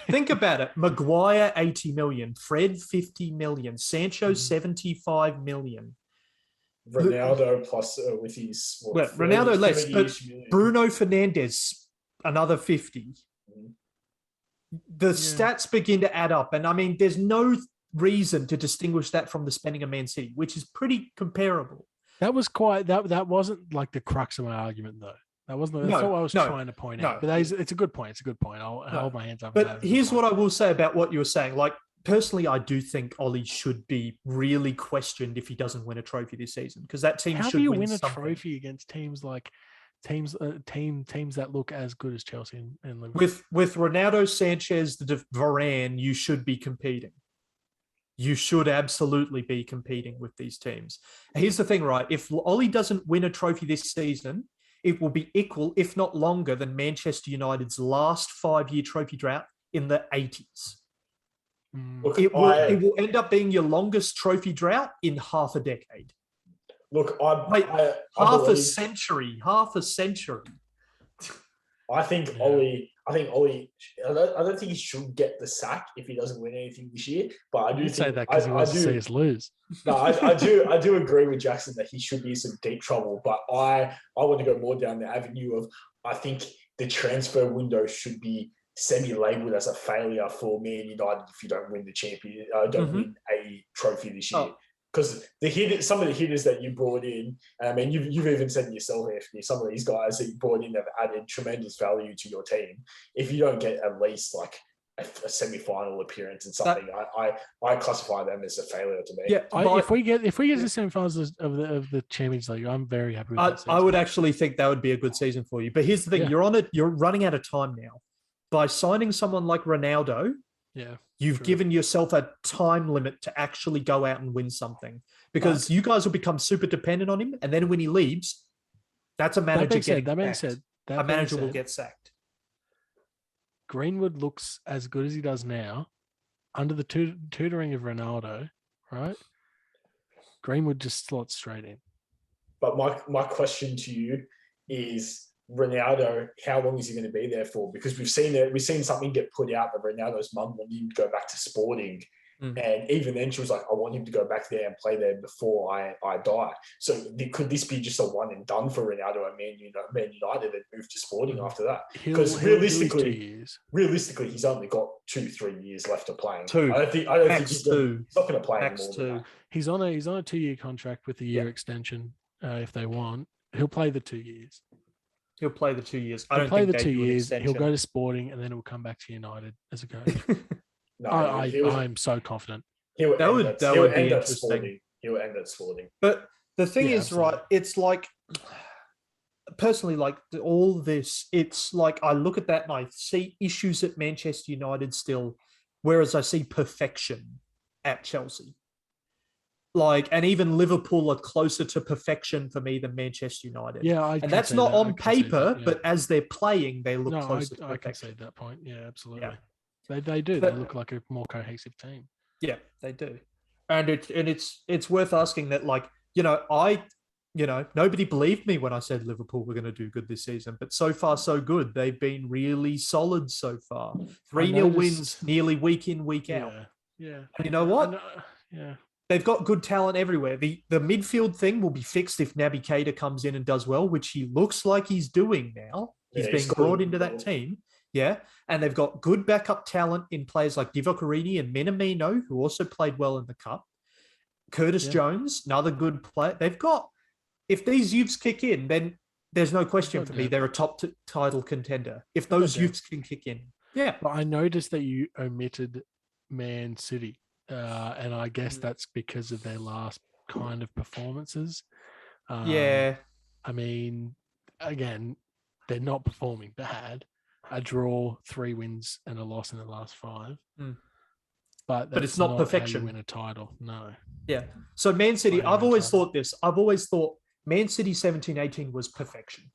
Think about it. Maguire 80 million, Fred 50 million, Sancho 75 million. Ronaldo plus with his Ronaldo less, but Bruno Fernandes another 50. The stats begin to add up. And I mean, there's no reason to distinguish that from the spending of Man City, which is pretty comparable. That was that wasn't like the crux of my argument, though. That's not what I was trying to point out. But it's a good point. It's a good point. I'll hold my hands up. But here's what I will say about what you were saying. Like, personally, I do think Ollie should be really questioned if he doesn't win a trophy this season, because that team should win something. How do you win a trophy against teams like teams that look as good as Chelsea and Liverpool? With Ronaldo, Sanchez, Varane, you should be competing. You should absolutely be competing with these teams. Here's the thing, right? If Ollie doesn't win a trophy this season, it will be equal, if not longer, than Manchester United's last 5-year trophy drought in the 80s. It will end up being your longest trophy drought in half a decade. Look, half a century. I think Ollie. I don't think he should get the sack if he doesn't win anything this year. But I do say that because he wants to see us lose. No, I do agree with Jackson that he should be in some deep trouble. But I want to go more down the avenue of I think the transfer window should be semi-labelled as a failure for Man United if you don't win win a trophy this year. Because some of the hitters that you brought in, and you've even said it yourself, Anthony, some of these guys that you brought in have added tremendous value to your team. If you don't get at least like a semi-final appearance and something, I classify them as a failure to me. Yeah, if we get to the semi-finals of the Champions League, I'm very happy with that. I would actually think that would be a good season for you. But here's the thing: you're running out of time now. by signing someone like Ronaldo, you've given yourself a time limit to actually go out and win something, because you guys will become super dependent on him. And then when he leaves, that's a manager getting sacked. A manager will get sacked. Greenwood looks as good as he does now under the tutoring of Ronaldo, right? Greenwood just slots straight in. But my question to you is, Ronaldo, how long is he going to be there for? Because we've seen something get put out that Ronaldo's mum wanted him to go back to Sporting. And even then she was like, I want him to go back there and play there before I die. So could this be just a one and done for Ronaldo at Man United and move to Sporting after that? Because realistically, he's only got 2-3 years left of playing. I don't think he's not going to play anymore than that. He's on a 2-year contract with a year extension if they want. He'll play the 2 years. He'll play the 2 years. He'll play the 2 years. He'll go to Sporting and then he'll come back to United as a coach. No, I'm so confident. That would be interesting. He'll end at Sporting. But the thing is, absolutely. Right, it's like, personally, like all this, it's like I look at that and I see issues at Manchester United still, whereas I see perfection at Chelsea. Like, and even Liverpool are closer to perfection for me than Manchester United. Yeah, and that's not on paper, but as they're playing, they look closer to perfection. I can see that point. Yeah, absolutely. Yeah. They do. They look like a more cohesive team. Yeah, they do. And it's worth asking that, like, nobody believed me when I said Liverpool were going to do good this season, but so far so good. They've been really solid so far. 3-0 wins nearly week in, week out. Yeah. And you know what? Yeah. They've got good talent everywhere. The midfield thing will be fixed if Naby Keita comes in and does well, which he looks like he's doing now. He's being brought into that team. Yeah. And they've got good backup talent in players like Divock Origi and Minamino, who also played well in the Cup. Curtis Jones, another good player. They've got, if these youths kick in, then there's no question for me. They're a top title contender. If those youths can kick in. Yeah. But I noticed that you omitted Man City. And I guess that's because of their last kind of performances. I mean, again, they're not performing bad. A draw, 3 wins, and a loss in the last 5. But it's not perfection. How you win a title, no. Yeah. So Man City, I've always thought this. I've always thought Man City 17-18 was perfection.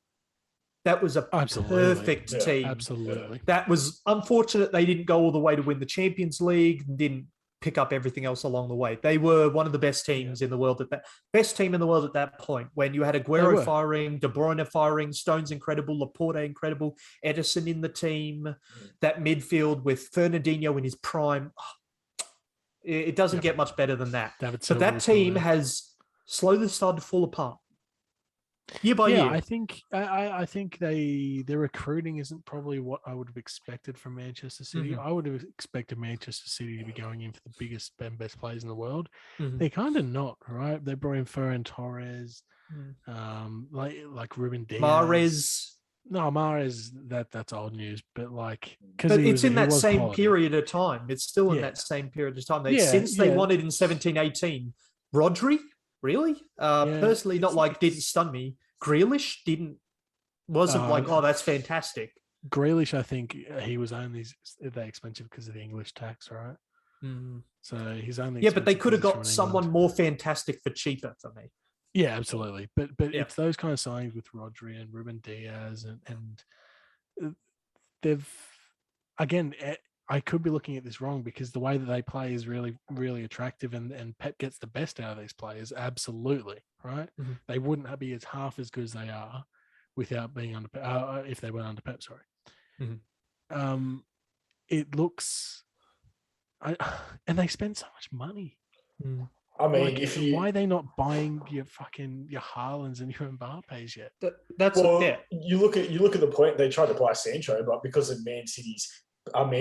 That was a perfect team. Absolutely. That was unfortunate they didn't go all the way to win the Champions League and didn't pick up everything else along the way. They were one of the best teams in the world at that point, when you had Aguero firing, De Bruyne firing, Stones incredible, Laporte incredible, Edison in the team, that midfield with Fernandinho in his prime. It doesn't get much better than that. But that team has slowly started to fall apart. Year by year. I think their recruiting isn't probably what I would have expected from Manchester City. I would have expected Manchester City to be going in for the biggest and best players in the world. They're kind of not, right? They brought in Ferran Torres, like Ruben Diaz. Mahrez, that's old news, but it's in that same period of time. It's still in that same period of time. They wanted in 17-18, Rodri. Really? Personally, didn't stun me. Grealish wasn't that's fantastic. Grealish, I think he was only that expensive because of the English tax, right? So he's only but they could have got someone more fantastic for cheaper for me. Yeah, absolutely. But it's those kind of signings with Rodri and Ruben Diaz and they've again. I could be looking at this wrong because the way that they play is really, really attractive and Pep gets the best out of these players. Absolutely. Right. They wouldn't be half as good as they are without being under if they weren't under Pep. Sorry. It looks, and they spend so much money. I mean, why are they not buying your Haalands and your Mbappes yet? You look at the point they tried to buy Sancho, but because of Man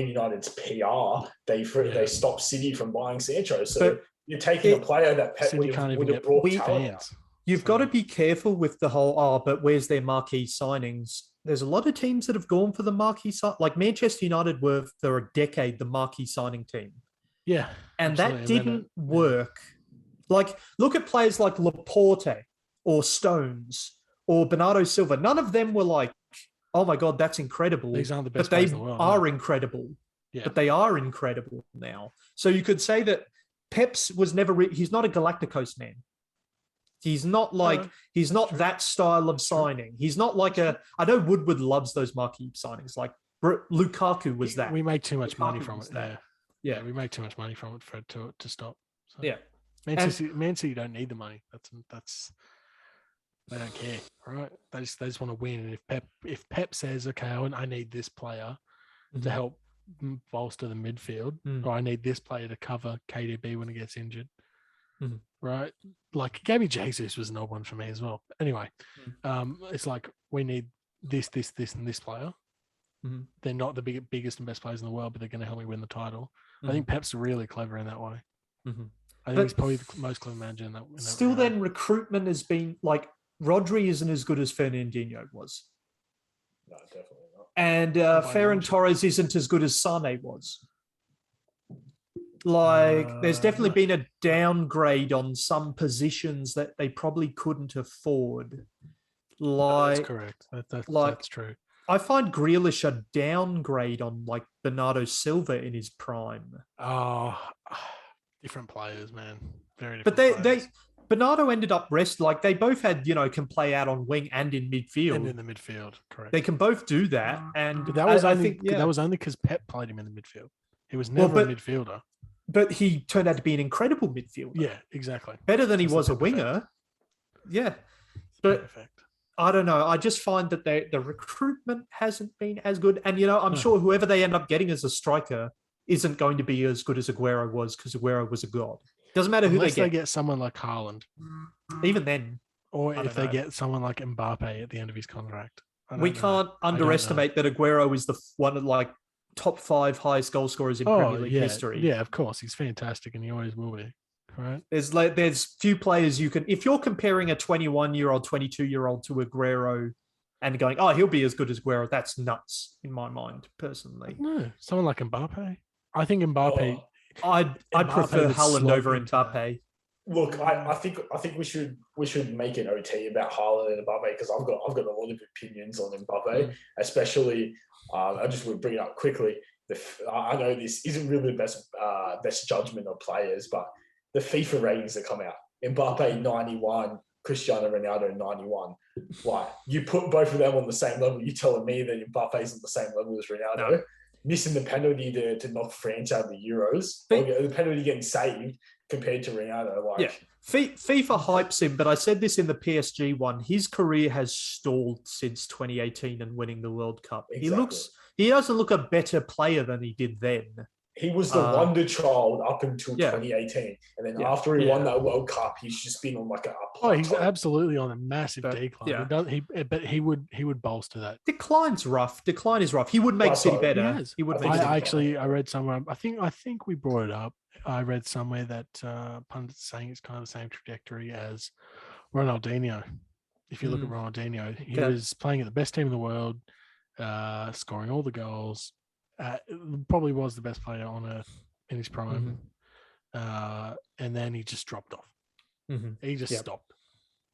United's PR, they stopped City from buying Sancho. So you're taking a player that Pep would have brought talent. You've got to be careful with the whole, but where's their marquee signings? There's a lot of teams that have gone for the marquee sign. Like Manchester United were for a decade the marquee signing team. Yeah. And that didn't work. Like, look at players like Laporte or Stones or Bernardo Silva. None of them were oh my God, that's incredible. These aren't the best but players they in the world. are No. incredible. Yeah. But they are incredible now. So you could say that Pep's was never, he's not a Galacticos man. He's not like, he's not true. that style of signing. He's not like I know Woodward loves those marquee signings. Like Lukaku was that. We make too much money Lukaku from was it. that. Yeah, we make too much money from it for it to stop. So. Yeah. Man City don't need the money. That's they don't care, right? They just want to win. And if Pep says, okay, I need this player to help bolster the midfield, or I need this player to cover KDB when he gets injured, right? Like Gabby Jesus was an odd one for me as well. Anyway, it's like we need this, and this player. They're not the biggest and best players in the world, but they're going to help me win the title. I think Pep's really clever in that way. I think he's probably the most clever manager in that. Still, regard. then recruitment has been like Rodri isn't as good as Fernandinho was. No, definitely not. And Ferran Torres isn't as good as Sane was. Like, there's definitely been a downgrade on some positions that they probably couldn't afford. Like, that's correct. That's true. I find Grealish a downgrade on like Bernardo Silva in his prime. Oh, different players, man. Very different. But they Bernardo ended up like they both had, can play out on wing and in midfield. And in the midfield, correct. They can both do that. And but that was that was only because Pep played him in the midfield. He was never a midfielder. But he turned out to be an incredible midfielder. Yeah, exactly. Better than he was a winger. Yeah. But I don't know. I just find that the recruitment hasn't been as good. And, I'm sure whoever they end up getting as a striker isn't going to be as good as Aguero was because Aguero was a god. Doesn't matter who Unless they get someone like Haaland. Even then. Or if they get someone like Mbappe at the end of his contract. We can't underestimate that Aguero is the one of like top 5 highest goal scorers in Premier League history. Yeah, of course. He's fantastic and he always will be. Right. There's few players you can, if you're comparing a 21-year-old, 22-year-old to Aguero and going, oh, he'll be as good as Aguero, that's nuts in my mind, personally. No, someone like Mbappe. I think Mbappe. I'd prefer Haaland over Mbappe. Look, I think we should make an OT about Haaland and Mbappe because I've got a lot of opinions on Mbappe, especially. I just would bring it up quickly. I know this isn't really the best judgment of players, but the FIFA ratings that come out: Mbappe 91, Cristiano Ronaldo 91. Like, you put both of them on the same level. You telling me that Mbappe's on the same level as Ronaldo? No. Missing the penalty to knock France out of the Euros, the penalty getting saved compared to Ronaldo. Like, yeah, FIFA hypes him, but I said this in the PSG one. His career has stalled since 2018 and winning the World Cup. Exactly. He doesn't look a better player than he did then. He was the wonder child up until 2018, and then after he won that World Cup, he's just been on like a plateau. He's absolutely on a massive decline. Yeah. But he would bolster that. Decline is rough. He would make City better. He would. I read somewhere. I think we brought it up. I read somewhere that pundits saying it's kind of the same trajectory as Ronaldinho. If you look at Ronaldinho, he was playing at the best team in the world, scoring all the goals. Probably was the best player on earth in his prime, and then he just dropped off. He just stopped.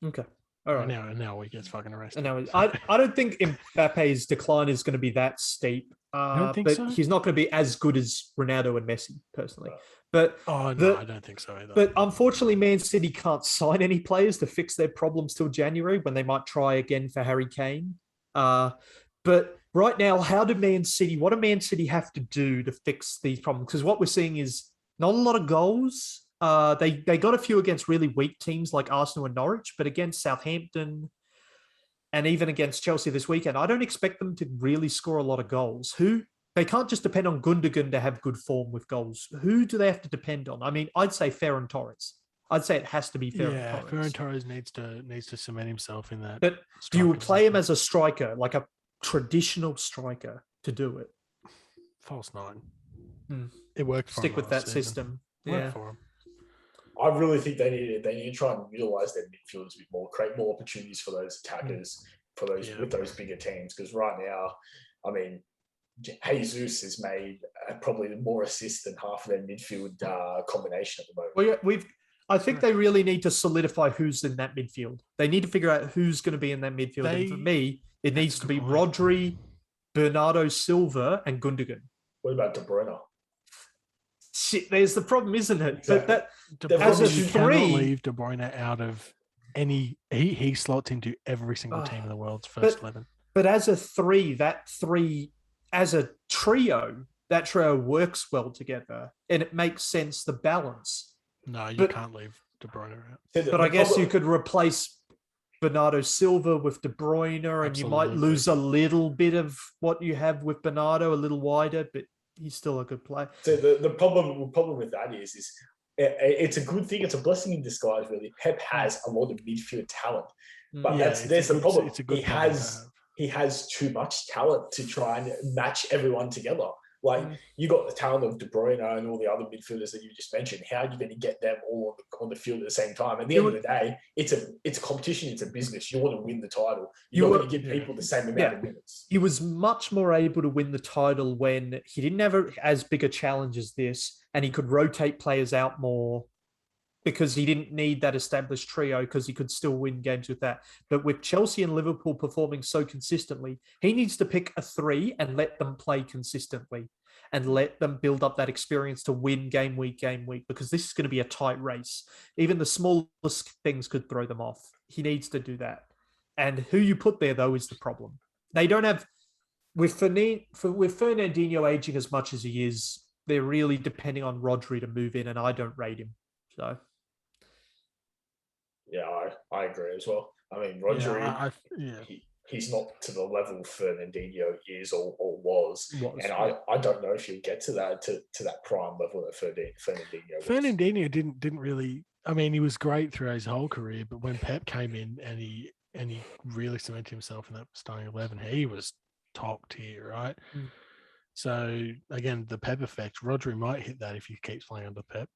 Okay, all right. And now he gets fucking arrested. And now I don't think Mbappe's decline is going to be that steep. I don't think so. He's not going to be as good as Ronaldo and Messi, personally. But I don't think so either. But unfortunately, Man City can't sign any players to fix their problems till January when they might try again for Harry Kane. But right now, what do Man City have to do to fix these problems? Because what we're seeing is not a lot of goals. They got a few against really weak teams like Arsenal and Norwich, but against Southampton and even against Chelsea this weekend, I don't expect them to really score a lot of goals. They can't just depend on Gundogan to have good form with goals. Who do they have to depend on? I mean, I'd say Ferran Torres. I'd say it has to be Ferran Torres. Ferran Torres needs to cement himself in that. But do you play him as a striker, like a traditional striker, to do it? False nine. It worked for him. Stick with that system. Worked for him. I really think they need to try and utilize their midfielders a bit more, create more opportunities for those attackers, with those bigger teams. Because right now, I mean, Jesus has made probably more assists than half of their midfield combination at the moment. Well, I think they really need to solidify who's in that midfield. They need to figure out who's going to be in that midfield. And for me, It needs to be Rodri, Bernardo Silva, and Gundogan. What about De Bruyne? Shit, there's the problem, isn't it? Exactly. But as a you three, cannot leave De Bruyne out of any. He slots into every single team in the world's first 11. But as a three, as a trio, that trio works well together, and it makes sense, the balance. No, you can't leave De Bruyne out. But I guess you could replace Bernardo Silva with De Bruyne, and you might lose a little bit of what you have with Bernardo, a little wider, but he's still a good player. So the problem with that is it's a good thing. It's a blessing in disguise, really. Pep has a lot of midfield talent, but there's the problem. It's a good he has too much talent to try and match everyone together. Like, you got the talent of De Bruyne and all the other midfielders that you just mentioned. How are you going to get them all on the field at the same time? At the end of the day, it's a competition. It's a business. You want to win the title. You're not going to give people the same amount of minutes. He was much more able to win the title when he didn't have as big a challenge as this, and he could rotate players out more because he didn't need that established trio, because he could still win games with that. But with Chelsea and Liverpool performing so consistently, he needs to pick a three and let them play consistently and let them build up that experience to win game week, because this is going to be a tight race. Even the smallest things could throw them off. He needs to do that. And who you put there, though, is the problem. They don't have, with Fernandinho aging as much as he is, they're really depending on Rodri to move in, and I don't rate him. So, yeah, I agree as well. I mean, Rodri, he's not to the level Fernandinho is or was. And I don't know if he'll get to that prime level that Fernandinho was. Fernandinho didn't really. I mean, he was great throughout his whole career, but when Pep came in and he really cemented himself in that starting 11, he was top tier, right? So again, the Pep effect. Rodri might hit that if he keeps playing under Pep.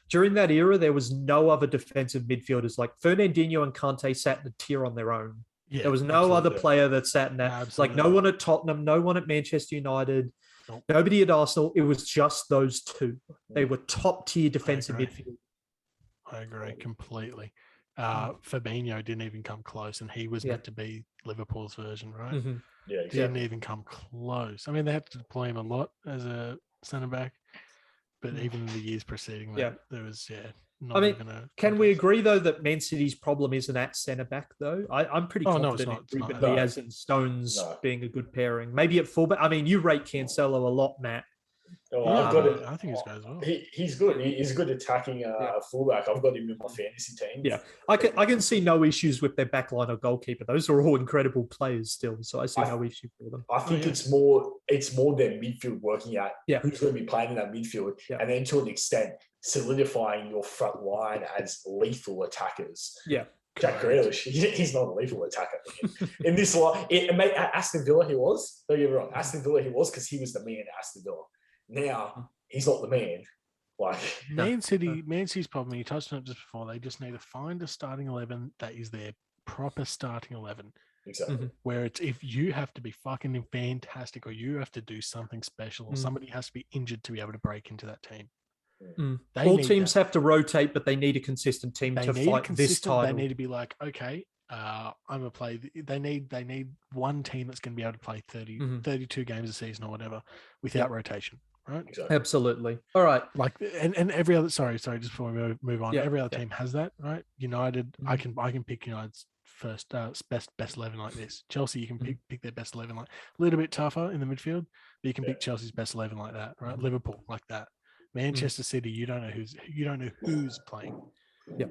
During that era, there was no other defensive midfielders. Like Fernandinho and Kante sat in a tier on their own. There was no other player that sat in that. Like no one at Tottenham, no one at Manchester United, nobody at Arsenal. It was just those two. They were top tier defensive midfield. I agree completely. Fabinho didn't even come close, and he was meant to be Liverpool's version, right? Yeah, exactly. Didn't even come close. I mean, they had to deploy him a lot as a centre back, but even in the years preceding that, there was not even a. Can we agree though that Man City's problem isn't at centre back though? I'm pretty confident in Ruben Dias and Stones being a good pairing. Maybe at fullback. I mean, you rate Cancelo a lot, Matt. I think he's good as well. He's good. He's a good attacking fullback. I've got him in my fantasy team. Yeah, I can see no issues with their backline or goalkeeper. Those are all incredible players still, so I see no issue for them. I think it's more their midfield working out who's going to be playing in that midfield, and then to an extent solidifying your front line as lethal attackers. Yeah. Jack Grealish, he's not a lethal attacker. In this line, at Aston Villa he was. Don't get me wrong, Aston Villa he was because he was the man at Aston Villa. Now he's not the man. Like Man City's problem. You touched on it just before. They just need to find a starting 11 that is their proper starting 11. Exactly. Where it's if you have to be fucking fantastic, or you have to do something special, or somebody has to be injured to be able to break into that team. All teams have to rotate, but they need a consistent team to fight this title. They need to be like, okay, I'm gonna play. They need one team that's going to be able to play 32 games a season or whatever without rotation. Right. Exactly. Absolutely. All right. Like and every other sorry, just before we move on, every other team has that, right? United, I can pick United's first best 11 like this. Chelsea, you can pick their best 11 like a little bit tougher in the midfield, but you can pick Chelsea's best 11 like that, right? Liverpool like that. Manchester City, you don't know who's playing. Yeah.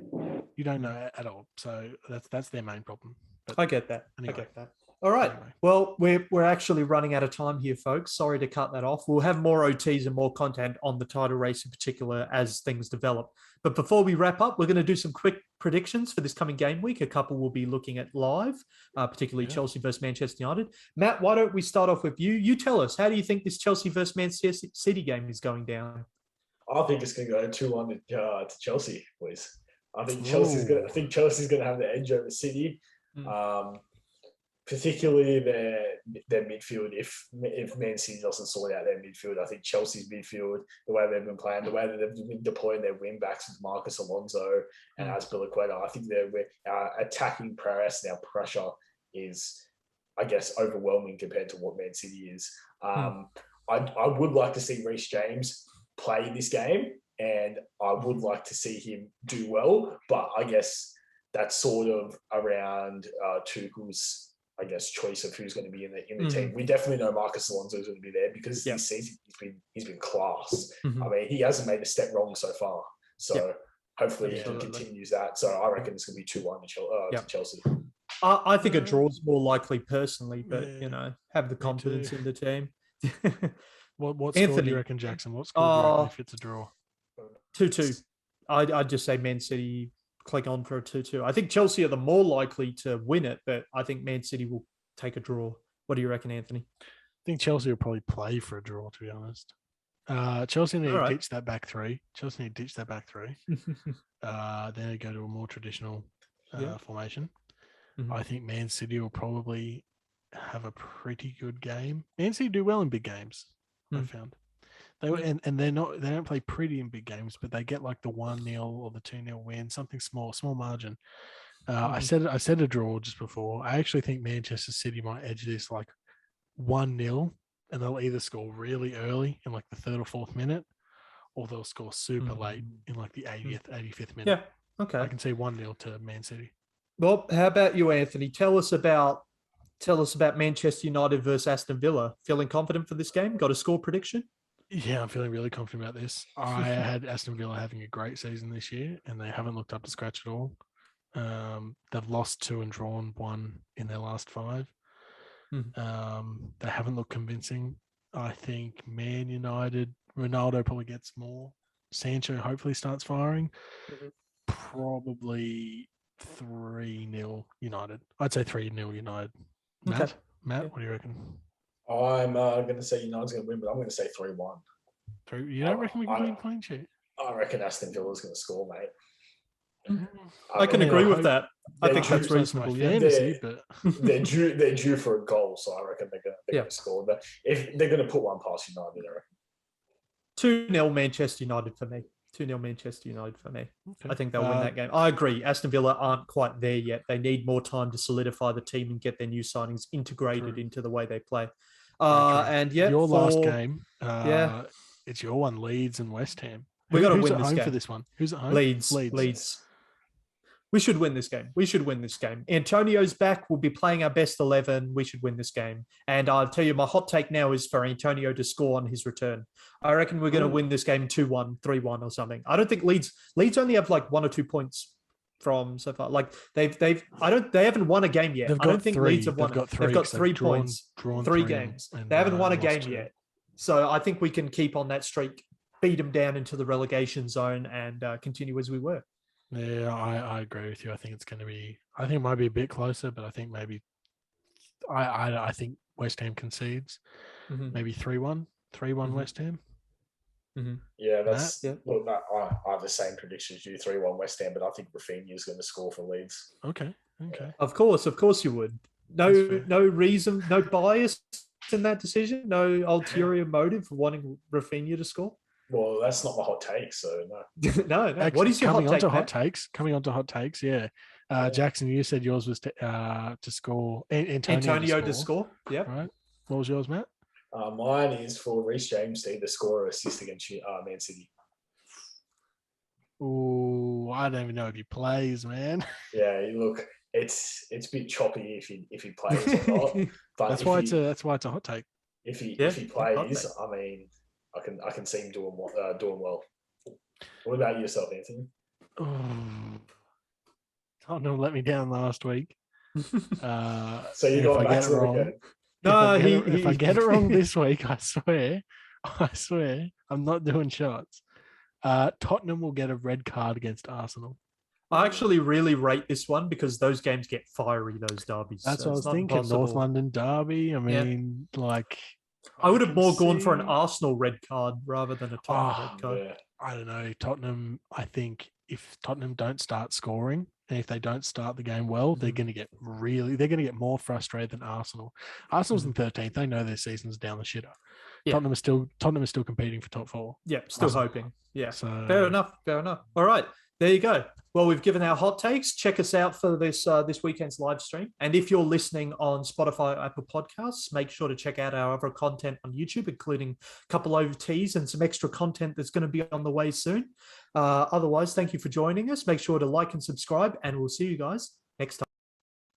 You don't know at all. So that's their main problem. But I get that. Anyway. I get that. All right. Anyway. Well, we're actually running out of time here, folks. Sorry to cut that off. We'll have more OTs and more content on the title race in particular as things develop. But before we wrap up, we're going to do some quick predictions for this coming game week. A couple we'll be looking at live, particularly Chelsea versus Manchester United. Matt, why don't we start off with you? You tell us, how do you think this Chelsea versus Manchester City game is going down? I think it's going to go 2-1 to Chelsea, boys. I think Chelsea's going to have the edge over City. Particularly their midfield. If Man City doesn't sort out their midfield, I think Chelsea's midfield, the way they've been playing, the way that they've been deploying their wing backs with Marcus Alonso and Azpilicueta, I think their attacking prowess and our pressure is I guess, overwhelming compared to what Man City is. I would like to see Reece James play this game, and I would like to see him do well, but I guess that's sort of around Tuchel's, I guess, choice of who's going to be in the team. We definitely know Marcus Alonso is going to be there because this season he's been class. I mean, he hasn't made a step wrong so far. So hopefully he continues that. So I reckon it's going to be 2-1 to Chelsea. I think a draw is more likely personally, but have the confidence in the team. What score do you reckon, Jackson? What score do you reckon if it's a draw? 2-2. I'd just say Man City click on for a 2-2. I think Chelsea are the more likely to win it, but I think Man City will take a draw. What do you reckon, Anthony? I think Chelsea will probably play for a draw, to be honest. Chelsea need to ditch that back three. Then they go to a more traditional formation. I think Man City will probably have a pretty good game. Man City do well in big games, I found. They don't play pretty in big games, but they get like the 1-0 or the 2-0 win, something small margin. I said a draw just before. I actually think Manchester City might edge this like 1-0, and they'll either score really early in like the 3rd or 4th minute, or they'll score super late in like the 80th, 85th minute. Yeah, okay. I can see 1-0 to Man City. Well, how about you, Anthony? Tell us about Manchester United versus Aston Villa. Feeling confident for this game? Got a score prediction? Yeah, I'm feeling really confident about this. I had Aston Villa having a great season this year, and they haven't looked up to scratch at all. They've lost 2 and drawn 1 in their last 5. They haven't looked convincing. I think Man United, Ronaldo probably gets more. Sancho hopefully starts firing. Probably 3-0 United. I'd say 3-0 United. Matt, what do you reckon? I'm going to say United's going to win, but I'm going to say 3-1. You don't reckon we can win clean sheet? I reckon Aston Villa's going to score, mate. I can agree with that. I think that's reasonable. They're due for a goal, so I reckon they're going to score. But if they're going to put one past United, I reckon. 2-0 Manchester United for me. 2-0 Manchester United for me. Okay. I think they'll win that game. I agree. Aston Villa aren't quite there yet. They need more time to solidify the team and get their new signings integrated into the way they play. Your last game. It's your one, Leeds and West Ham. We got to win this game for this one. Who's at home? Leeds. We should win this game. Antonio's back. We'll be playing our best 11. We should win this game. And I'll tell you, my hot take now is for Antonio to score on his return. I reckon we're going to win this game 2-1, 3-1 or something. I don't think Leeds only have like 1 or 2 points from so far. Like they haven't won a game yet. I don't think Leeds have won. They've got 3 points, drawn 3 games. They haven't won a game yet. So I think we can keep on that streak, beat them down into the relegation zone, and continue as we were. Yeah, I agree with you. I think it might be a bit closer, but I think maybe I think West Ham concedes. Maybe 3-1 West Ham. Yeah, look, I have the same prediction as you, 3-1 West Ham, but I think Rafinha is going to score for Leeds. Okay. Yeah. Of course you would. No reason, no bias in that decision, no ulterior motive for wanting Rafinha to score. Well, that's not my hot take, so no. No. What is your hot take? Coming on to hot takes, yeah. Jackson, you said yours was to score. Antonio to score. Yeah. Right. What was yours, Matt? Mine is for Reece James to either score or assist against Man City. Oh, I don't even know if he plays, man. Yeah, look, it's a bit choppy if he plays or not. But that's why it's a hot take. If he plays, I mean, I can see him doing well. What about yourself, Anthony? Tottenham let me down last week. So you got back to them again. No, if I get it wrong this week, I swear, I'm not doing shots. Tottenham will get a red card against Arsenal. I actually really rate this one because those games get fiery, those derbies. That's what I was thinking. Possible. North London derby. I mean, I would have more gone for an Arsenal red card rather than a Tottenham red card. Yeah. I don't know. Tottenham, I think if Tottenham don't start scoring and if they don't start the game well, they're going to get more frustrated than Arsenal. Arsenal's in 13th. They know their season's down the shitter. Yeah. Tottenham is still competing for top 4. Yeah, still hoping. Yeah. So, fair enough. All right. There you go. Well, we've given our hot takes. Check us out for this weekend's live stream. And if you're listening on Spotify or Apple Podcasts, make sure to check out our other content on YouTube, including a couple OTs and some extra content that's going to be on the way soon. Otherwise, thank you for joining us. Make sure to like and subscribe, and we'll see you guys next time.